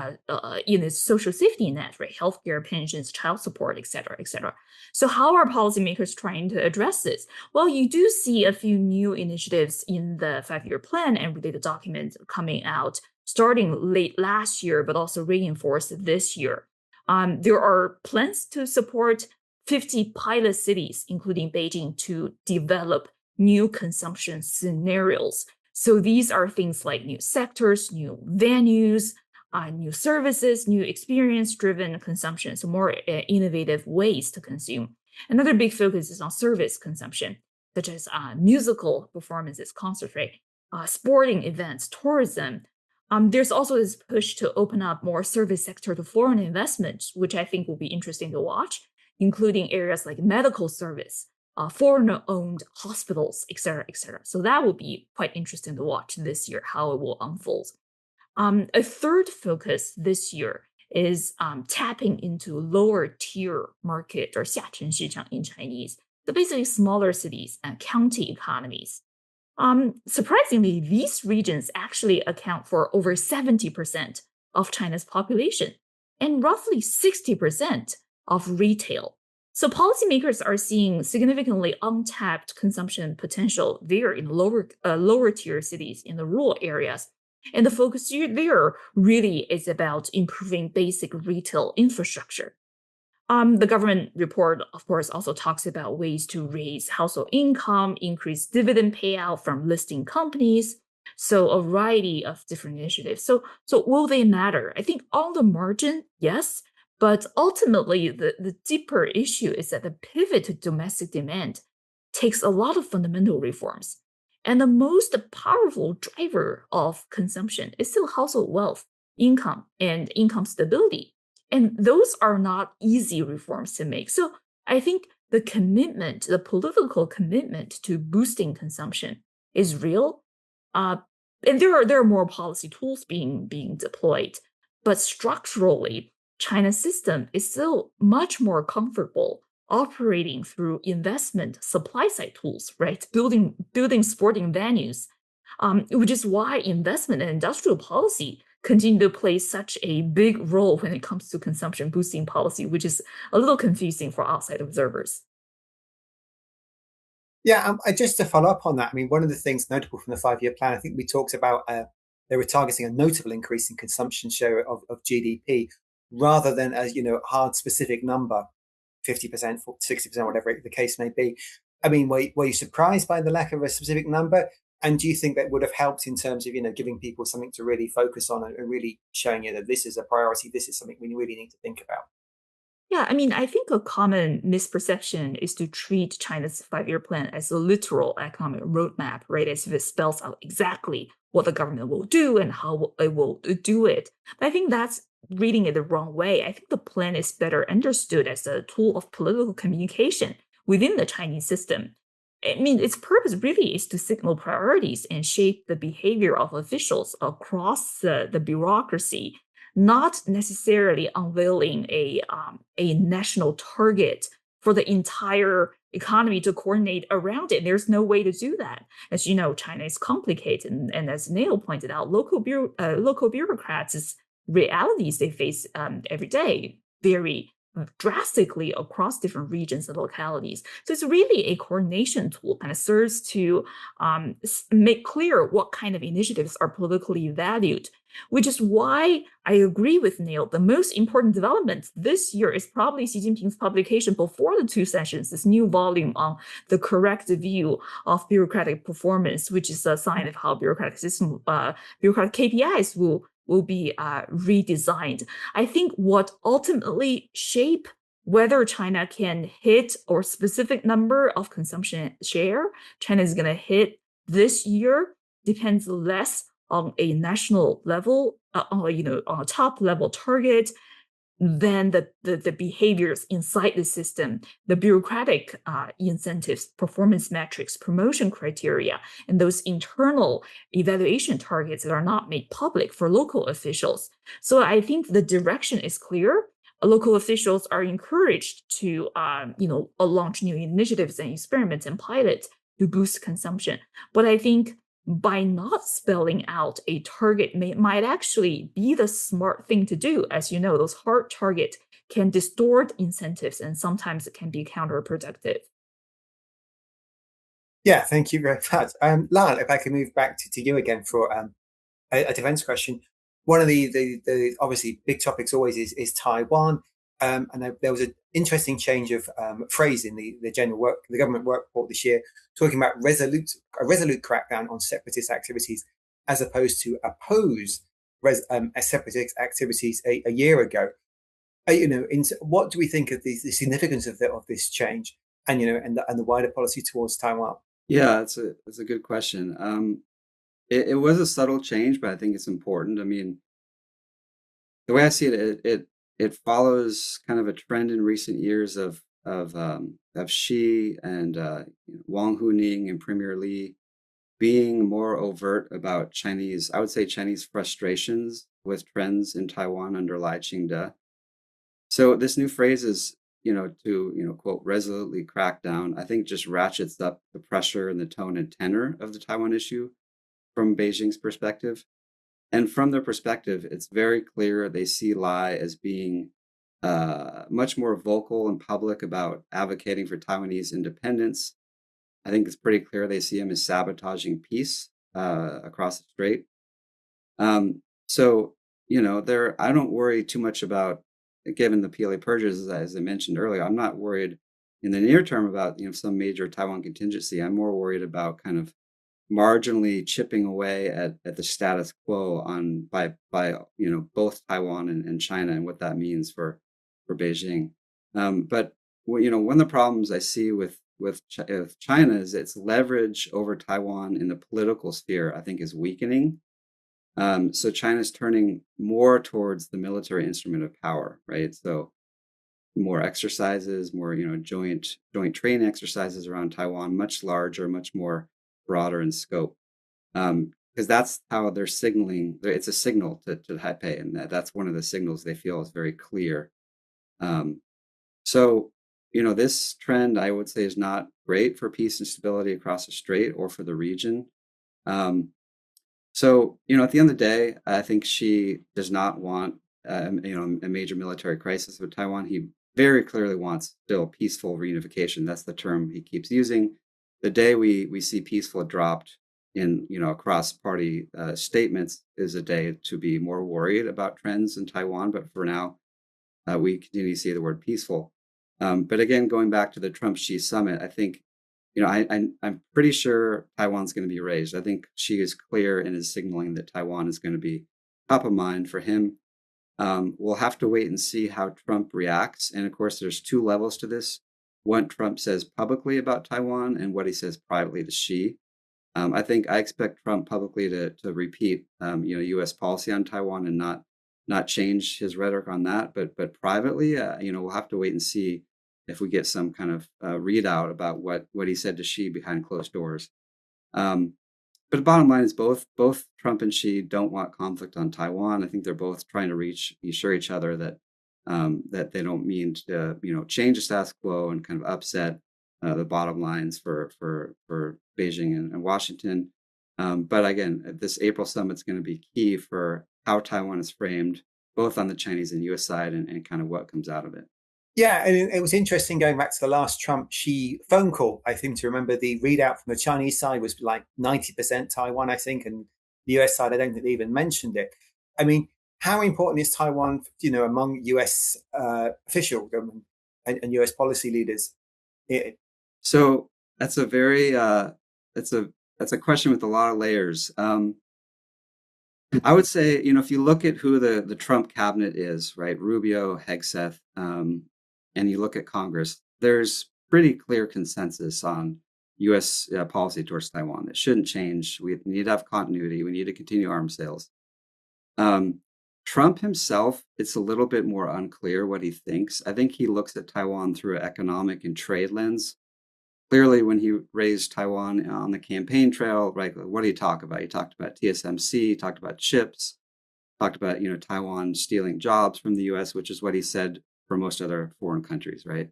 S2: in its social safety net, right? Healthcare, pensions, child support, et cetera, et cetera. So how are policymakers trying to address this? Well, you do see a few new initiatives in the 5-year plan and related documents coming out starting late last year, but also reinforced this year. There are plans to support 50 pilot cities, including Beijing, to develop new consumption scenarios. So these are things like new sectors, new venues, new services, new experience-driven consumption, so more innovative ways to consume. Another big focus is on service consumption, such as musical performances, concerts, right? Sporting events, tourism. There's also this push to open up more service sector to foreign investments, which I think will be interesting to watch, including areas like medical service, foreign-owned hospitals, et cetera, et cetera. So that will be quite interesting to watch this year, how it will unfold. A third focus this year is tapping into lower tier market, or 下沉市场 in Chinese. So basically smaller cities and county economies. Surprisingly, these regions actually account for over 70% of China's population and roughly 60% of retail. So policymakers are seeing significantly untapped consumption potential there in lower tier cities in the rural areas. And the focus there really is about improving basic retail infrastructure. The government report, of course, also talks about ways to raise household income, increase dividend payout from listing companies. So a variety of different initiatives. So will they matter? I think on the margin, yes. But ultimately, the deeper issue is that the pivot to domestic demand takes a lot of fundamental reforms. And the most powerful driver of consumption is still household wealth, income, and income stability. And those are not easy reforms to make. So I think the commitment, the political commitment to boosting consumption is real. And there are more policy tools being deployed. But structurally, China's system is still much more comfortable operating through investment supply-side tools, right? Building sporting venues, which is why investment and industrial policy continue to play such a big role when it comes to consumption boosting policy, which is a little confusing for outside observers.
S1: Yeah, just to follow up on that, I mean, one of the things notable from the 5-year plan, I think we talked about they were targeting a notable increase in consumption share of GDP, rather than a hard specific number, 50%, 60%, whatever the case may be. I mean, were you surprised by the lack of a specific number? And do you think that would have helped in terms of giving people something to really focus on and really showing that this is a priority, this is something we really need to think about?
S2: Yeah, I mean, I think a common misperception is to treat China's 5-year plan as a literal economic roadmap, right? As if it spells out exactly what the government will do and how it will do it. But I think that's reading it the wrong way. I think the plan is better understood as a tool of political communication within the Chinese system. I mean, its purpose really is to signal priorities and shape the behavior of officials across the bureaucracy, not necessarily unveiling a national target for the entire economy to coordinate around it. There's no way to do that. As you know, China is complicated, and as Neil pointed out, local bureaucrats' realities they face every day vary drastically across different regions and localities. So it's really a coordination tool, kind of serves to make clear what kind of initiatives are politically valued, which is why I agree with Neil. The most important development this year is probably Xi Jinping's publication before the 2 sessions, this new volume on the correct view of bureaucratic performance, which is a sign of how bureaucratic KPIs will be redesigned. I think what ultimately shape whether China can hit a specific number of consumption share China is going to hit this year depends less on a national level, on a top level target, than the behaviors inside the system, the bureaucratic incentives, performance metrics, promotion criteria, and those internal evaluation targets that are not made public for local officials. So I think the direction is clear. Local officials are encouraged to launch new initiatives and experiments and pilots to boost consumption. But I think by not spelling out a target might actually be the smart thing to do. As you know, those hard targets can distort incentives and sometimes it can be counterproductive.
S1: Yeah, thank you very much. Lyle, if I can move back to you again for a defense question. One of the obviously big topics always is Taiwan. And there was an interesting change of phrase in the government work report this year, talking about a resolute crackdown on separatist activities, as opposed to oppose separatist activities a year ago. What do we think of the significance of this change, and the wider policy towards Taiwan?
S3: Yeah, it's a good question. It was a subtle change, but I think it's important. I mean, the way I see it, it follows kind of a trend in recent years of Xi and Wang Huning and Premier Li being more overt about Chinese frustrations with trends in Taiwan under Li Qiang. So this new phrase is, to quote, resolutely crack down, I think just ratchets up the pressure and the tone and tenor of the Taiwan issue from Beijing's perspective. And from their perspective, it's very clear they see Li as being much more vocal and public about advocating for Taiwanese independence. I think it's pretty clear they see him as sabotaging peace across the strait. So, I don't worry too much about, given the PLA purges, as I mentioned earlier, I'm not worried in the near term about some major Taiwan contingency. I'm more worried about kind of marginally chipping away at the status quo by both Taiwan and China, and what that means for Beijing. But one of the problems I see with China is its leverage over Taiwan in the political sphere, I think, is weakening. So China's turning more towards the military instrument of power, right? So more exercises, more joint training exercises around Taiwan, much larger, much more broader in scope, because that's how they're signaling. It's a signal to Taipei, and that's one of the signals they feel is very clear. So this trend, I would say, is not great for peace and stability across the strait or for the region. So at the end of the day, I think Xi does not want a major military crisis with Taiwan. He very clearly wants still peaceful reunification. That's the term he keeps using. The day we see peaceful dropped in across party statements is a day to be more worried about trends in Taiwan. But for now, we continue to see the word peaceful. But again, going back to the Trump-Xi summit, I think I'm pretty sure Taiwan's going to be raised. I think Xi is clear in his signaling that Taiwan is going to be top of mind for him. We'll have to wait and see how Trump reacts. And of course, there's 2 levels to this. What Trump says publicly about Taiwan and what he says privately to Xi. I expect Trump publicly to repeat U.S. policy on Taiwan and not change his rhetoric on that. But privately, we'll have to wait and see if we get some kind of readout about what he said to Xi behind closed doors. But the bottom line is both Trump and Xi don't want conflict on Taiwan. I think they're both trying to reassure each other that that they don't mean to change the status quo and kind of upset the bottom lines for Beijing and Washington. But again, this April summit is going to be key for how Taiwan is framed, both on the Chinese and U.S. side, and kind of what comes out of it.
S1: Yeah, and it was interesting going back to the last Trump-Xi phone call. I think to remember the readout from the Chinese side was like 90% Taiwan, I think, and the US side, I don't think they even mentioned it. I mean, how important is Taiwan, among US official government and US policy leaders?
S3: So that's a very that's a question with a lot of layers. I would say, if you look at who the Trump cabinet is, right, Rubio, Hegseth, and you look at Congress, there's pretty clear consensus on U.S. Policy towards Taiwan. It shouldn't change. We need to have continuity. We need to continue arms sales. Trump himself, it's a little bit more unclear what he thinks. I think he looks at Taiwan through an economic and trade lens. Clearly, when he raised Taiwan on the campaign trail, right, what did he talk about? He talked about TSMC, talked about chips, talked about, Taiwan stealing jobs from the U.S., which is what he said for most other foreign countries, right?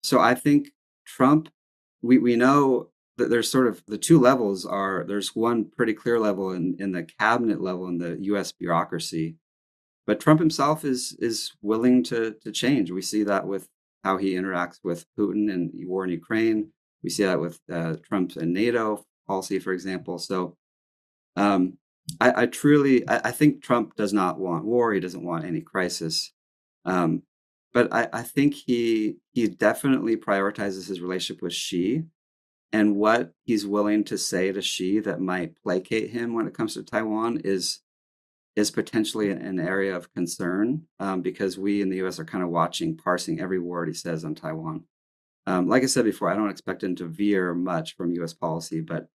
S3: So I think Trump, we know that there's sort of the two levels there's one pretty clear level in the cabinet level in the U.S. bureaucracy, but Trump himself is willing to change. We see that with how he interacts with Putin and war in Ukraine. We see that with Trump's and NATO policy, for example. So I think Trump does not want war. He doesn't want any crisis. But I think he definitely prioritizes his relationship with Xi, and what he's willing to say to Xi that might placate him when it comes to Taiwan is potentially an area of concern, because we in the U.S. are kind of parsing every word he says on Taiwan. Like I said before, I don't expect him to veer much from U.S. policy, but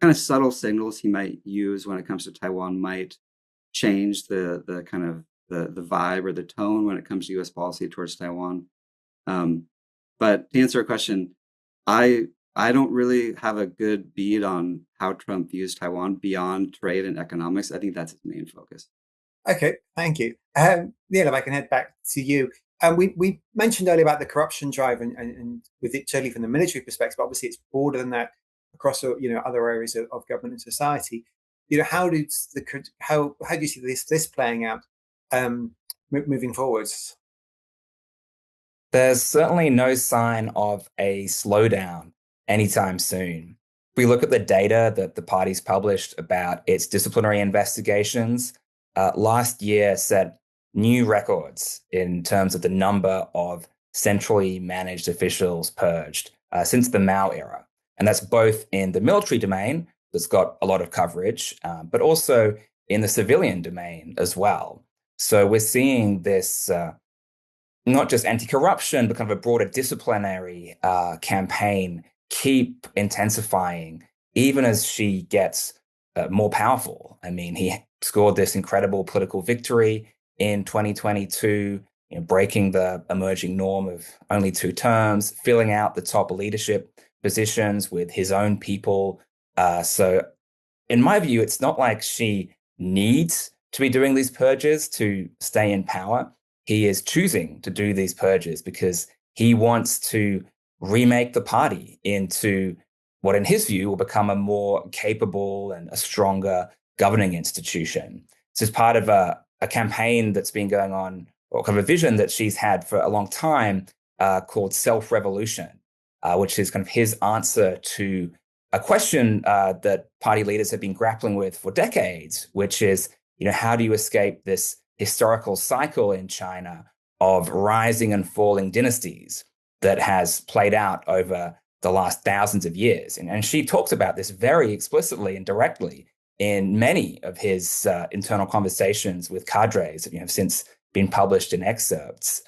S3: kind of subtle signals he might use when it comes to Taiwan might change the kind of the vibe or the tone when it comes to U.S. policy towards Taiwan. But to answer your question, I don't really have a good bead on how Trump views Taiwan beyond trade and economics. I think that's his main focus.
S1: Okay, thank you. Neil, if I can head back to you. We mentioned earlier about the corruption drive and with it certainly from the military perspective, obviously it's broader than that across other areas of government and society. How do you see this playing out moving forwards?
S4: There's certainly no sign of a slowdown anytime soon. If we look at the data that the party's published about its disciplinary investigations, last year set new records in terms of the number of centrally managed officials purged since the Mao era. And that's both in the military domain, that's got a lot of coverage, but also in the civilian domain as well. So we're seeing this not just anti-corruption, but kind of a broader disciplinary campaign keep intensifying, even as Xi gets more powerful. I mean, he scored this incredible political victory in 2022, breaking the emerging norm of only 2 terms, filling out the top leadership positions with his own people. So in my view, it's not like Xi needs to be doing these purges to stay in power. He is choosing to do these purges because he wants to remake the party into what, in his view, will become a more capable and a stronger governing institution. This is part of a campaign that's been going on, or kind of a vision that she's had for a long time, called self-revolution, which is kind of his answer to a question that party leaders have been grappling with for decades, which is, how do you escape this historical cycle in China of rising and falling dynasties that has played out over the last thousands of years? And she talks about this very explicitly and directly in many of his internal conversations with cadres that have since been published in excerpts.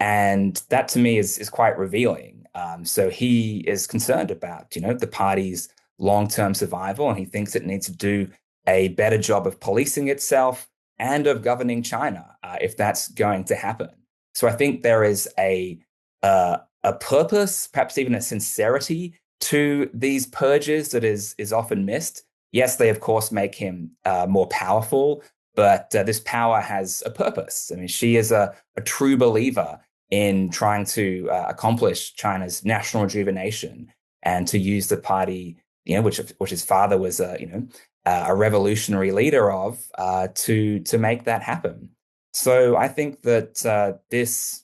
S4: And that to me is quite revealing. So he is concerned about, the party's long-term survival, and he thinks it needs to do a better job of policing itself and of governing China, if that's going to happen. So I think there is a purpose, perhaps even a sincerity to these purges that is often missed. Yes, they of course make him more powerful, but this power has a purpose. I mean, she is a true believer in trying to accomplish China's national rejuvenation and to use the party, which his father was a revolutionary leader of, to make that happen. So I think that this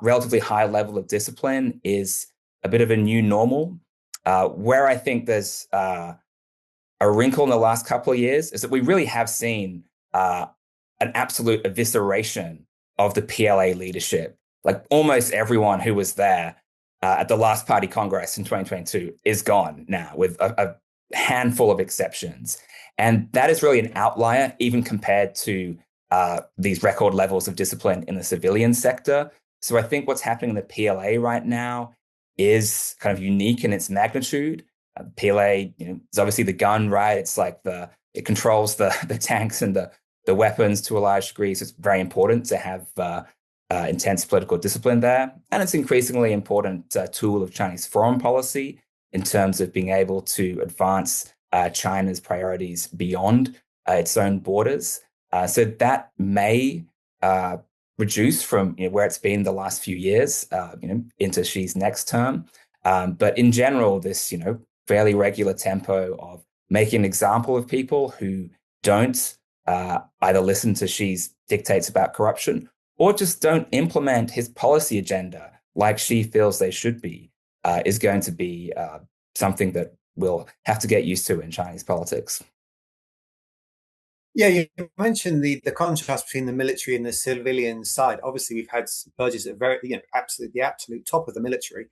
S4: relatively high level of discipline is a bit of a new normal. Where I think there's a wrinkle in the last couple of years is that we really have seen an absolute evisceration of the PLA leadership. Like almost everyone who was there at the last party congress in 2022 is gone now, with a handful of exceptions. And that is really an outlier, even compared to these record levels of discipline in the civilian sector. So I think what's happening in the PLA right now is kind of unique in its magnitude. PLA, is obviously the gun, right? It's like it controls the tanks and the weapons to a large degree. So it's very important to have intense political discipline there. And it's increasingly important tool of Chinese foreign policy in terms of being able to advance China's priorities beyond its own borders. So that may reduce from where it's been the last few years, into Xi's next term. But in general, this fairly regular tempo of making an example of people who don't either listen to Xi's dictates about corruption or just don't implement his policy agenda like Xi feels they should be, is going to be something that we'll have to get used to in Chinese politics.
S1: Yeah, you mentioned the contrast between the military and the civilian side. Obviously, we've had purges at very, absolutely the absolute top of the military,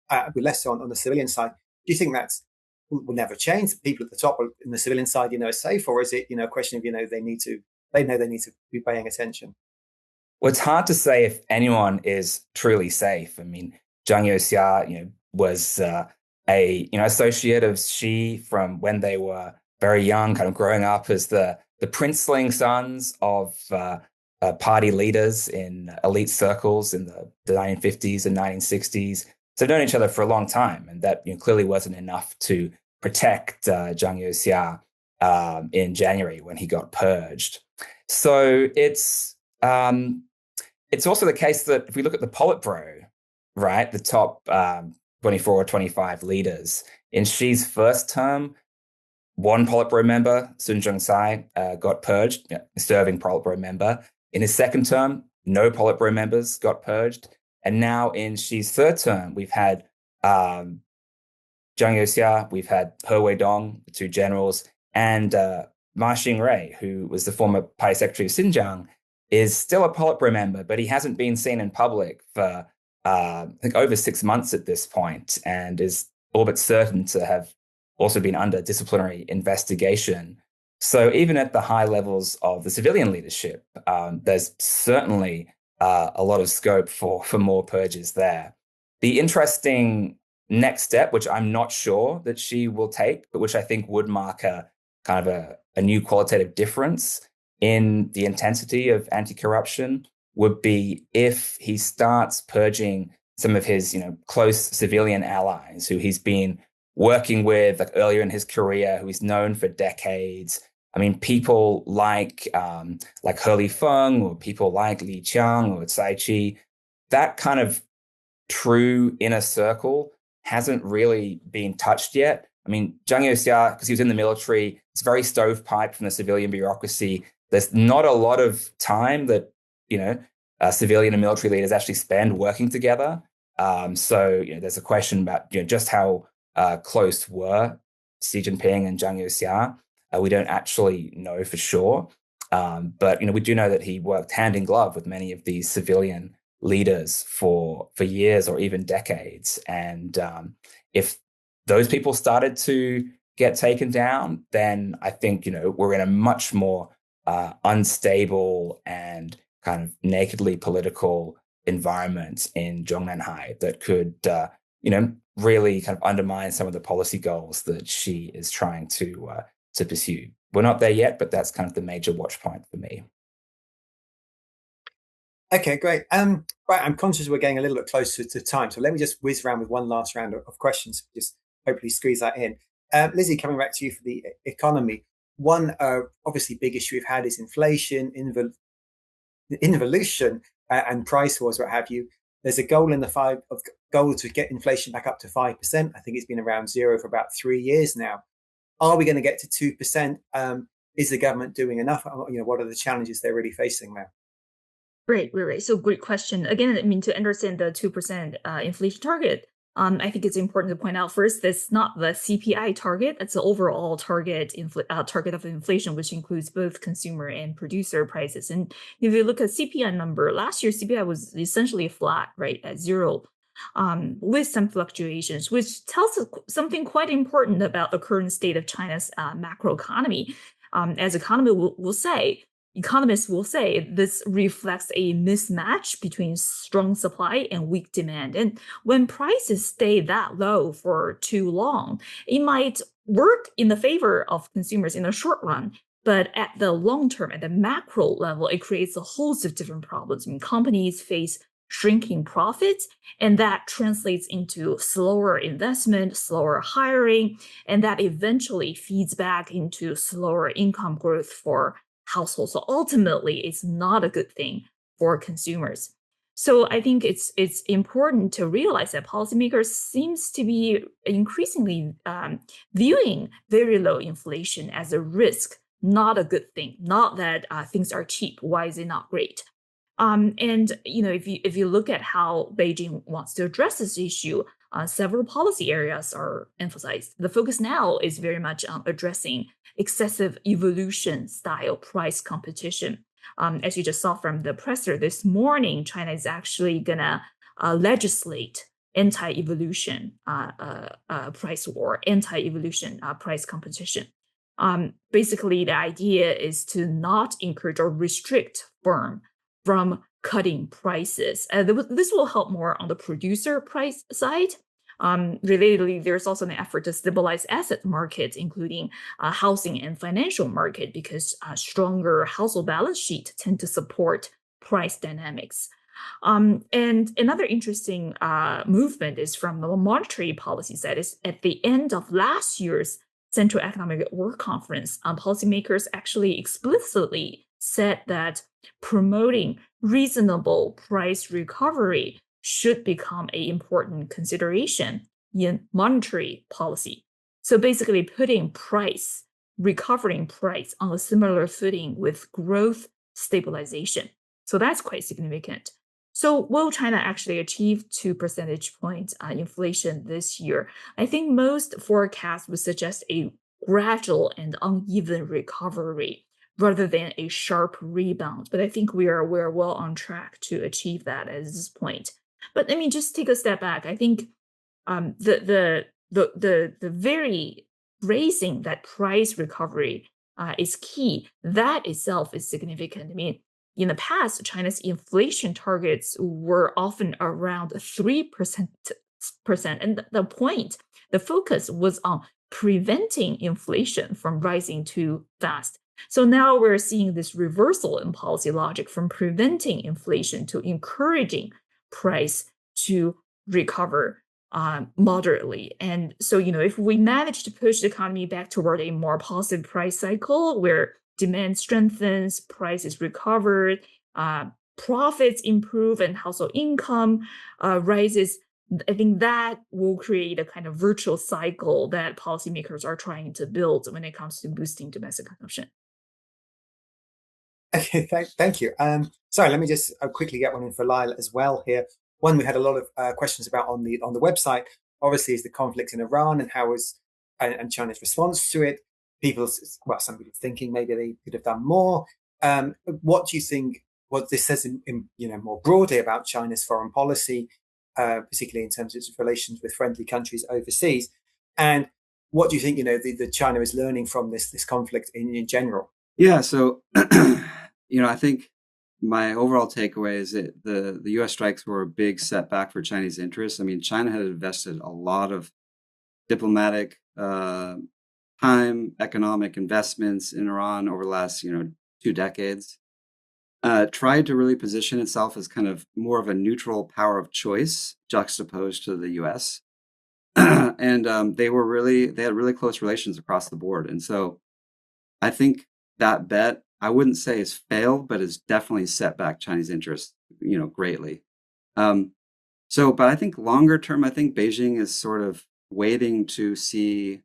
S1: but less so on the civilian side. Do you think that's will never change? People at the top in the civilian side, are safe, or is it, a question of, they know they need to be paying attention?
S4: Well, it's hard to say if anyone is truly safe. I mean, Zhang Youxia, was a associate of Xi from when they were very young, kind of growing up as the princeling sons of party leaders in elite circles in the 1950s and 1960s. So they've known each other for a long time, and that clearly wasn't enough to protect Zhang Youxia in January when he got purged. So it's also the case that if we look at the Politburo, right, the top 24 or 25 leaders, in Xi's first term, one Politburo member, Sun Zhongsai, got purged, serving Politburo member. In his second term, no Politburo members got purged. And now in Xi's third term, we've had Zhang Youxia, we've had He Weidong, the two generals, and Ma Xingrui, who was the former party secretary of Xinjiang, is still a Politburo member, but he hasn't been seen in public for, I think, over 6 months at this point, and is all but certain to have also been under disciplinary investigation. So even at the high levels of the civilian leadership, there's certainly a lot of scope for more purges there. The interesting next step, which I'm not sure that Xi will take, but which I think would mark a kind of a new qualitative difference in the intensity of anti-corruption, would be if he starts purging some of his, close civilian allies who he's been working with like earlier in his career, who he's known for decades. I mean, people like He Lifeng, or people like Li Qiang or Cai Qi, that kind of true inner circle hasn't really been touched yet. I mean, Zhang Youxia, because he was in the military, it's very stovepipe from the civilian bureaucracy. There's not a lot of time that, civilian and military leaders actually spend working together. So there's a question about just how close were Xi Jinping and Zhang Youxia. We don't actually know for sure. But we do know that he worked hand in glove with many of these civilian leaders for years or even decades. And if those people started to get taken down, then I think, we're in a much more unstable and kind of nakedly political environment in Zhongnanhai that could, really kind of undermine some of the policy goals that Xi is trying to pursue. We're not there yet, but that's kind of the major watch point for me.
S1: Okay, great. Right, I'm conscious we're getting a little bit closer to time, so let me just whiz around with one last round of questions. Just hopefully squeeze that in. Lizzie, coming back to you for the economy, one obviously big issue we've had is inflation, involution, and price wars, what have you. There's a goal in the goal to get inflation back up to 5%. I think it's been around zero for about 3 years now. Are we going to get to 2%? Is the government doing enough? What are the challenges they're really facing there?
S2: Right. So great question. Again, I mean, to understand the 2% inflation target, I think it's important to point out first, that's not the CPI target. It's the overall target of inflation, which includes both consumer and producer prices. And if you look at CPI number, last year CPI was essentially flat, right, at zero, with some fluctuations, which tells us something quite important about the current state of China's macroeconomy. As economists will say this reflects a mismatch between strong supply and weak demand. And when prices stay that low for too long, it might work in the favor of consumers in the short run. But at the long term, at the macro level, it creates a host of different problems. I mean, companies face shrinking profits, and that translates into slower investment, slower hiring, and that eventually feeds back into slower income growth for households. So ultimately, it's not a good thing for consumers. So I think it's important to realize that policymakers seems to be increasingly viewing very low inflation as a risk, not a good thing. Not that things are cheap. Why is it not great? And if you look at how Beijing wants to address this issue, several policy areas are emphasized. The focus now is very much on addressing excessive evolution style price competition. As you just saw from the presser this morning, China is actually gonna legislate anti-evolution price war, anti-evolution price competition. Basically, the idea is to not encourage or restrict firm from cutting prices. This will help more on the producer price side. Relatedly, there's also an effort to stabilize asset markets, including housing and financial market, because stronger household balance sheet tend to support price dynamics. And another interesting movement is from the monetary policy side. Is at the end of last year's Central Economic Work Conference, policymakers actually explicitly said that promoting reasonable price recovery should become an important consideration in monetary policy. So basically putting recovering price on a similar footing with growth stabilization. So that's quite significant. So will China actually achieve 2 percentage points inflation this year? I think most forecasts would suggest a gradual and uneven recovery rather than a sharp rebound. But I think we're well on track to achieve that at this point. But I mean, just take a step back. I think the very raising that price recovery is key. That itself is significant. I mean, in the past, China's inflation targets were often around 3%. And the focus was on preventing inflation from rising too fast. So now we're seeing this reversal in policy logic from preventing inflation to encouraging price to recover moderately. And so, if we manage to push the economy back toward a more positive price cycle where demand strengthens, price is recovered, profits improve, and household income rises, I think that will create a kind of virtuous cycle that policymakers are trying to build when it comes to boosting domestic consumption.
S1: Okay, thank you. Sorry, let me just quickly get one in for Lyle as well here. One we had a lot of questions about on the website, obviously, is the conflict in Iran and and China's response to it. Some people thinking maybe they could have done more. What do you think? What this says, in more broadly about China's foreign policy, particularly in terms of its relations with friendly countries overseas, and what do you think? The China is learning from this conflict in general.
S3: Yeah. So, I think my overall takeaway is that the U.S. strikes were a big setback for Chinese interests. I mean, China had invested a lot of diplomatic time, economic investments in Iran over the last, 2 decades. Tried to really position itself as kind of more of a neutral power of choice juxtaposed to the U.S. and they had really close relations across the board. And so I think that bet, I wouldn't say has failed, but has definitely set back Chinese interests, greatly. But I think longer term, I think Beijing is sort of waiting to see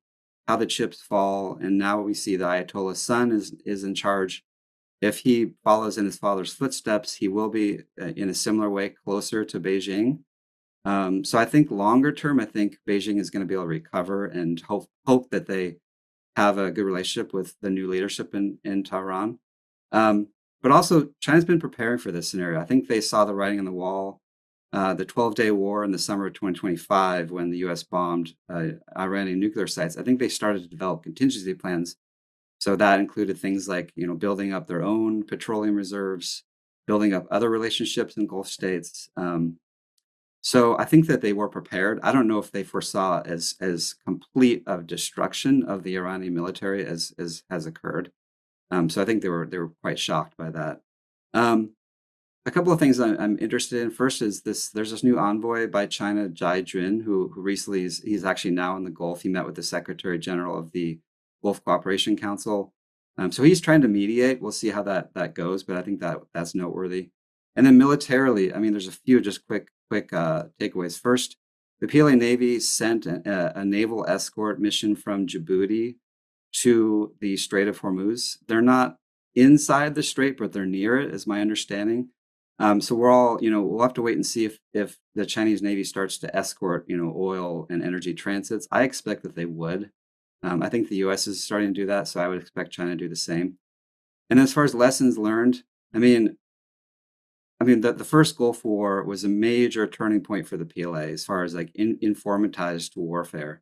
S3: how the chips fall. And now we see the Ayatollah's son is in charge. If he follows in his father's footsteps, he will be in a similar way closer to Beijing. So I think longer term, I think Beijing is going to be able to recover and hope that they have a good relationship with the new leadership in Tehran. But also, China's been preparing for this scenario. I think they saw the writing on the wall. The 12-day war in the summer of 2025, when the U.S. bombed Iranian nuclear sites, I think they started to develop contingency plans. So that included things like, building up their own petroleum reserves, building up other relationships in Gulf states. So I think that they were prepared. I don't know if they foresaw as complete of destruction of the Iranian military as has occurred. So I think they were quite shocked by that. A couple of things I'm interested in. First is there's this new envoy by China, Jai Jun, who recently he's actually now in the Gulf. He met with the Secretary General of the Gulf Cooperation Council. So he's trying to mediate. We'll see how that goes, but I think that's noteworthy. And then militarily, I mean, there's a few just quick takeaways. First, the PLA Navy sent a naval escort mission from Djibouti to the Strait of Hormuz. They're not inside the strait, but they're near it, is my understanding. So we're all, we'll have to wait and see if the Chinese Navy starts to escort, oil and energy transits. I expect that they would. I think the U.S. is starting to do that, so I would expect China to do the same. And as far as lessons learned, I mean, the first Gulf War was a major turning point for the PLA as far as like informatized warfare.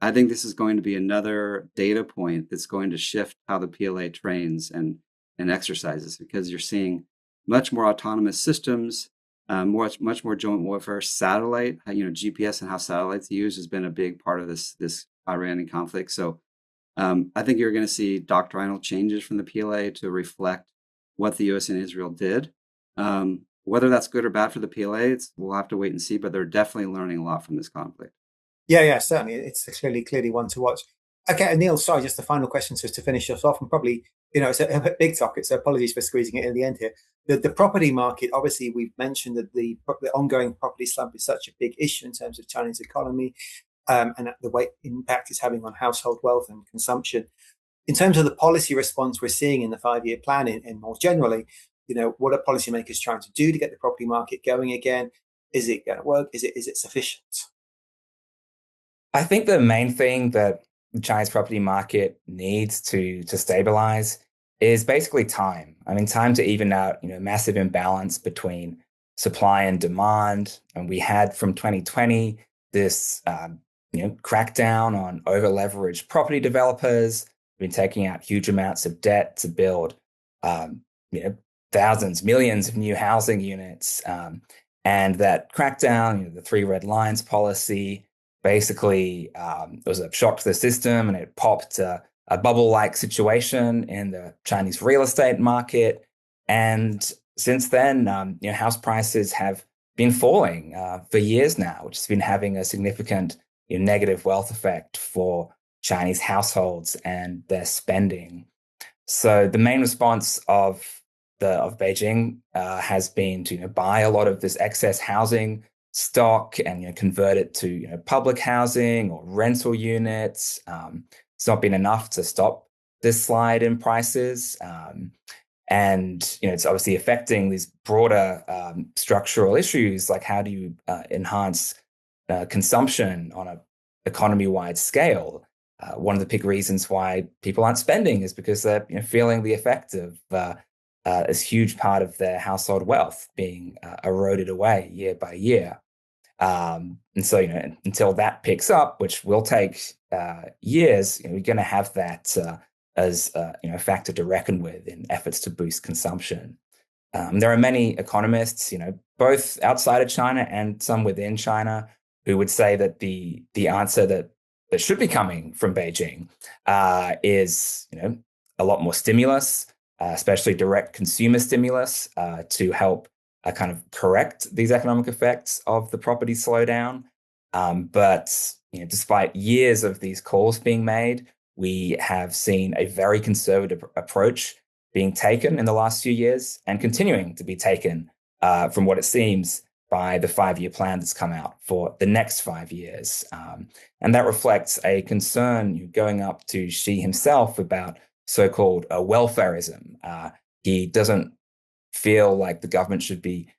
S3: I think this is going to be another data point that's going to shift how the PLA trains and exercises, because you're seeing much more autonomous systems, much more joint warfare. Satellite, GPS and how satellites are used has been a big part of this Iranian conflict. So I think you're going to see doctrinal changes from the PLA to reflect what the U.S. and Israel did. Whether that's good or bad for the PLA, we'll have to wait and see. But they're definitely learning a lot from this conflict.
S1: Yeah, certainly. It's clearly one to watch. Okay, Neil, sorry, just the final question to finish us off, and probably, it's a big topic, so apologies for squeezing it in the end here. The property market, obviously, we've mentioned that the ongoing property slump is such a big issue in terms of China's economy, and the way impact is having on household wealth and consumption. In terms of the policy response we're seeing in the 5-year plan and more generally, what are policymakers trying to do to get the property market going again? Is it going to work? Is it sufficient?
S4: I think the main thing that the Chinese property market needs to stabilize is basically time. I mean, time to even out, massive imbalance between supply and demand. And we had from 2020 this, crackdown on over-leveraged property developers, been taking out huge amounts of debt to build, thousands, millions of new housing units. And that crackdown, the 3 red lines policy, basically it was a shock to the system, and it popped a bubble-like situation in the Chinese real estate market. And since then, house prices have been falling for years now, which has been having a significant negative wealth effect for Chinese households and their spending. So the main response of Beijing has been to buy a lot of this excess housing stock and convert it to public housing or rental units. It's not been enough to stop this slide in prices, and it's obviously affecting these broader structural issues, like how do you enhance consumption on a economy-wide scale. One of the big reasons why people aren't spending is because they're feeling the effect of this huge part of their household wealth being eroded away year by year. And so, until that picks up, which will take years, we're going to have that as a factor to reckon with in efforts to boost consumption. There are many economists, both outside of China and some within China, who would say that the answer that should be coming from Beijing is, a lot more stimulus, especially direct consumer stimulus, to help kind of correct these economic effects of the property slowdown. But despite years of these calls being made, we have seen a very conservative approach being taken in the last few years and continuing to be taken from what it seems by the 5-year plan that's come out for the next 5 years. And that reflects a concern going up to Xi himself about so-called welfareism. He doesn't feel like the government should be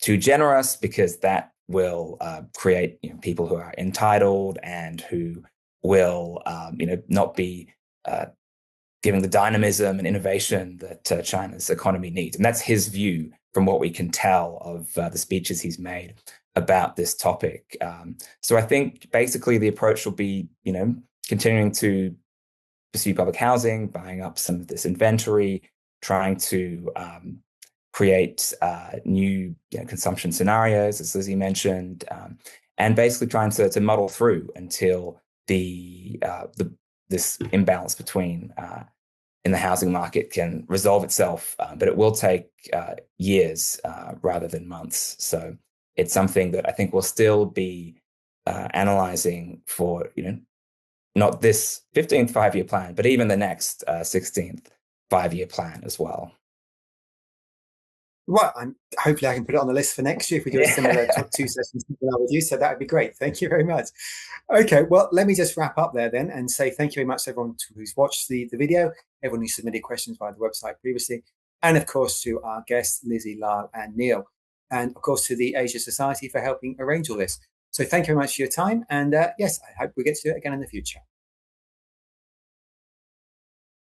S4: too generous because that will create people who are entitled and who will not be giving the dynamism and innovation that China's economy needs. And that's his view from what we can tell of the speeches he's made about this topic. So I think basically the approach will be, continuing to pursue public housing, buying up some of this inventory, trying to create new consumption scenarios, as Lizzie mentioned, and basically trying to muddle through until this imbalance between in the housing market can resolve itself, but it will take years rather than months. So it's something that I think we'll still be analyzing for, not this 15th 5-year plan, but even the next 16th 5-year plan as well.
S1: Right, hopefully I can put it on the list for next year if we do a similar top 2 sessions with you. So that would be great. Thank you very much. Okay, well, let me just wrap up there then and say thank you very much to everyone who's watched the video, everyone who submitted questions via the website previously, and of course to our guests, Lizzie, Lyle, and Neil, and of course to the Asia Society for helping arrange all this. So thank you very much for your time. And yes, I hope we get to do it again in the future.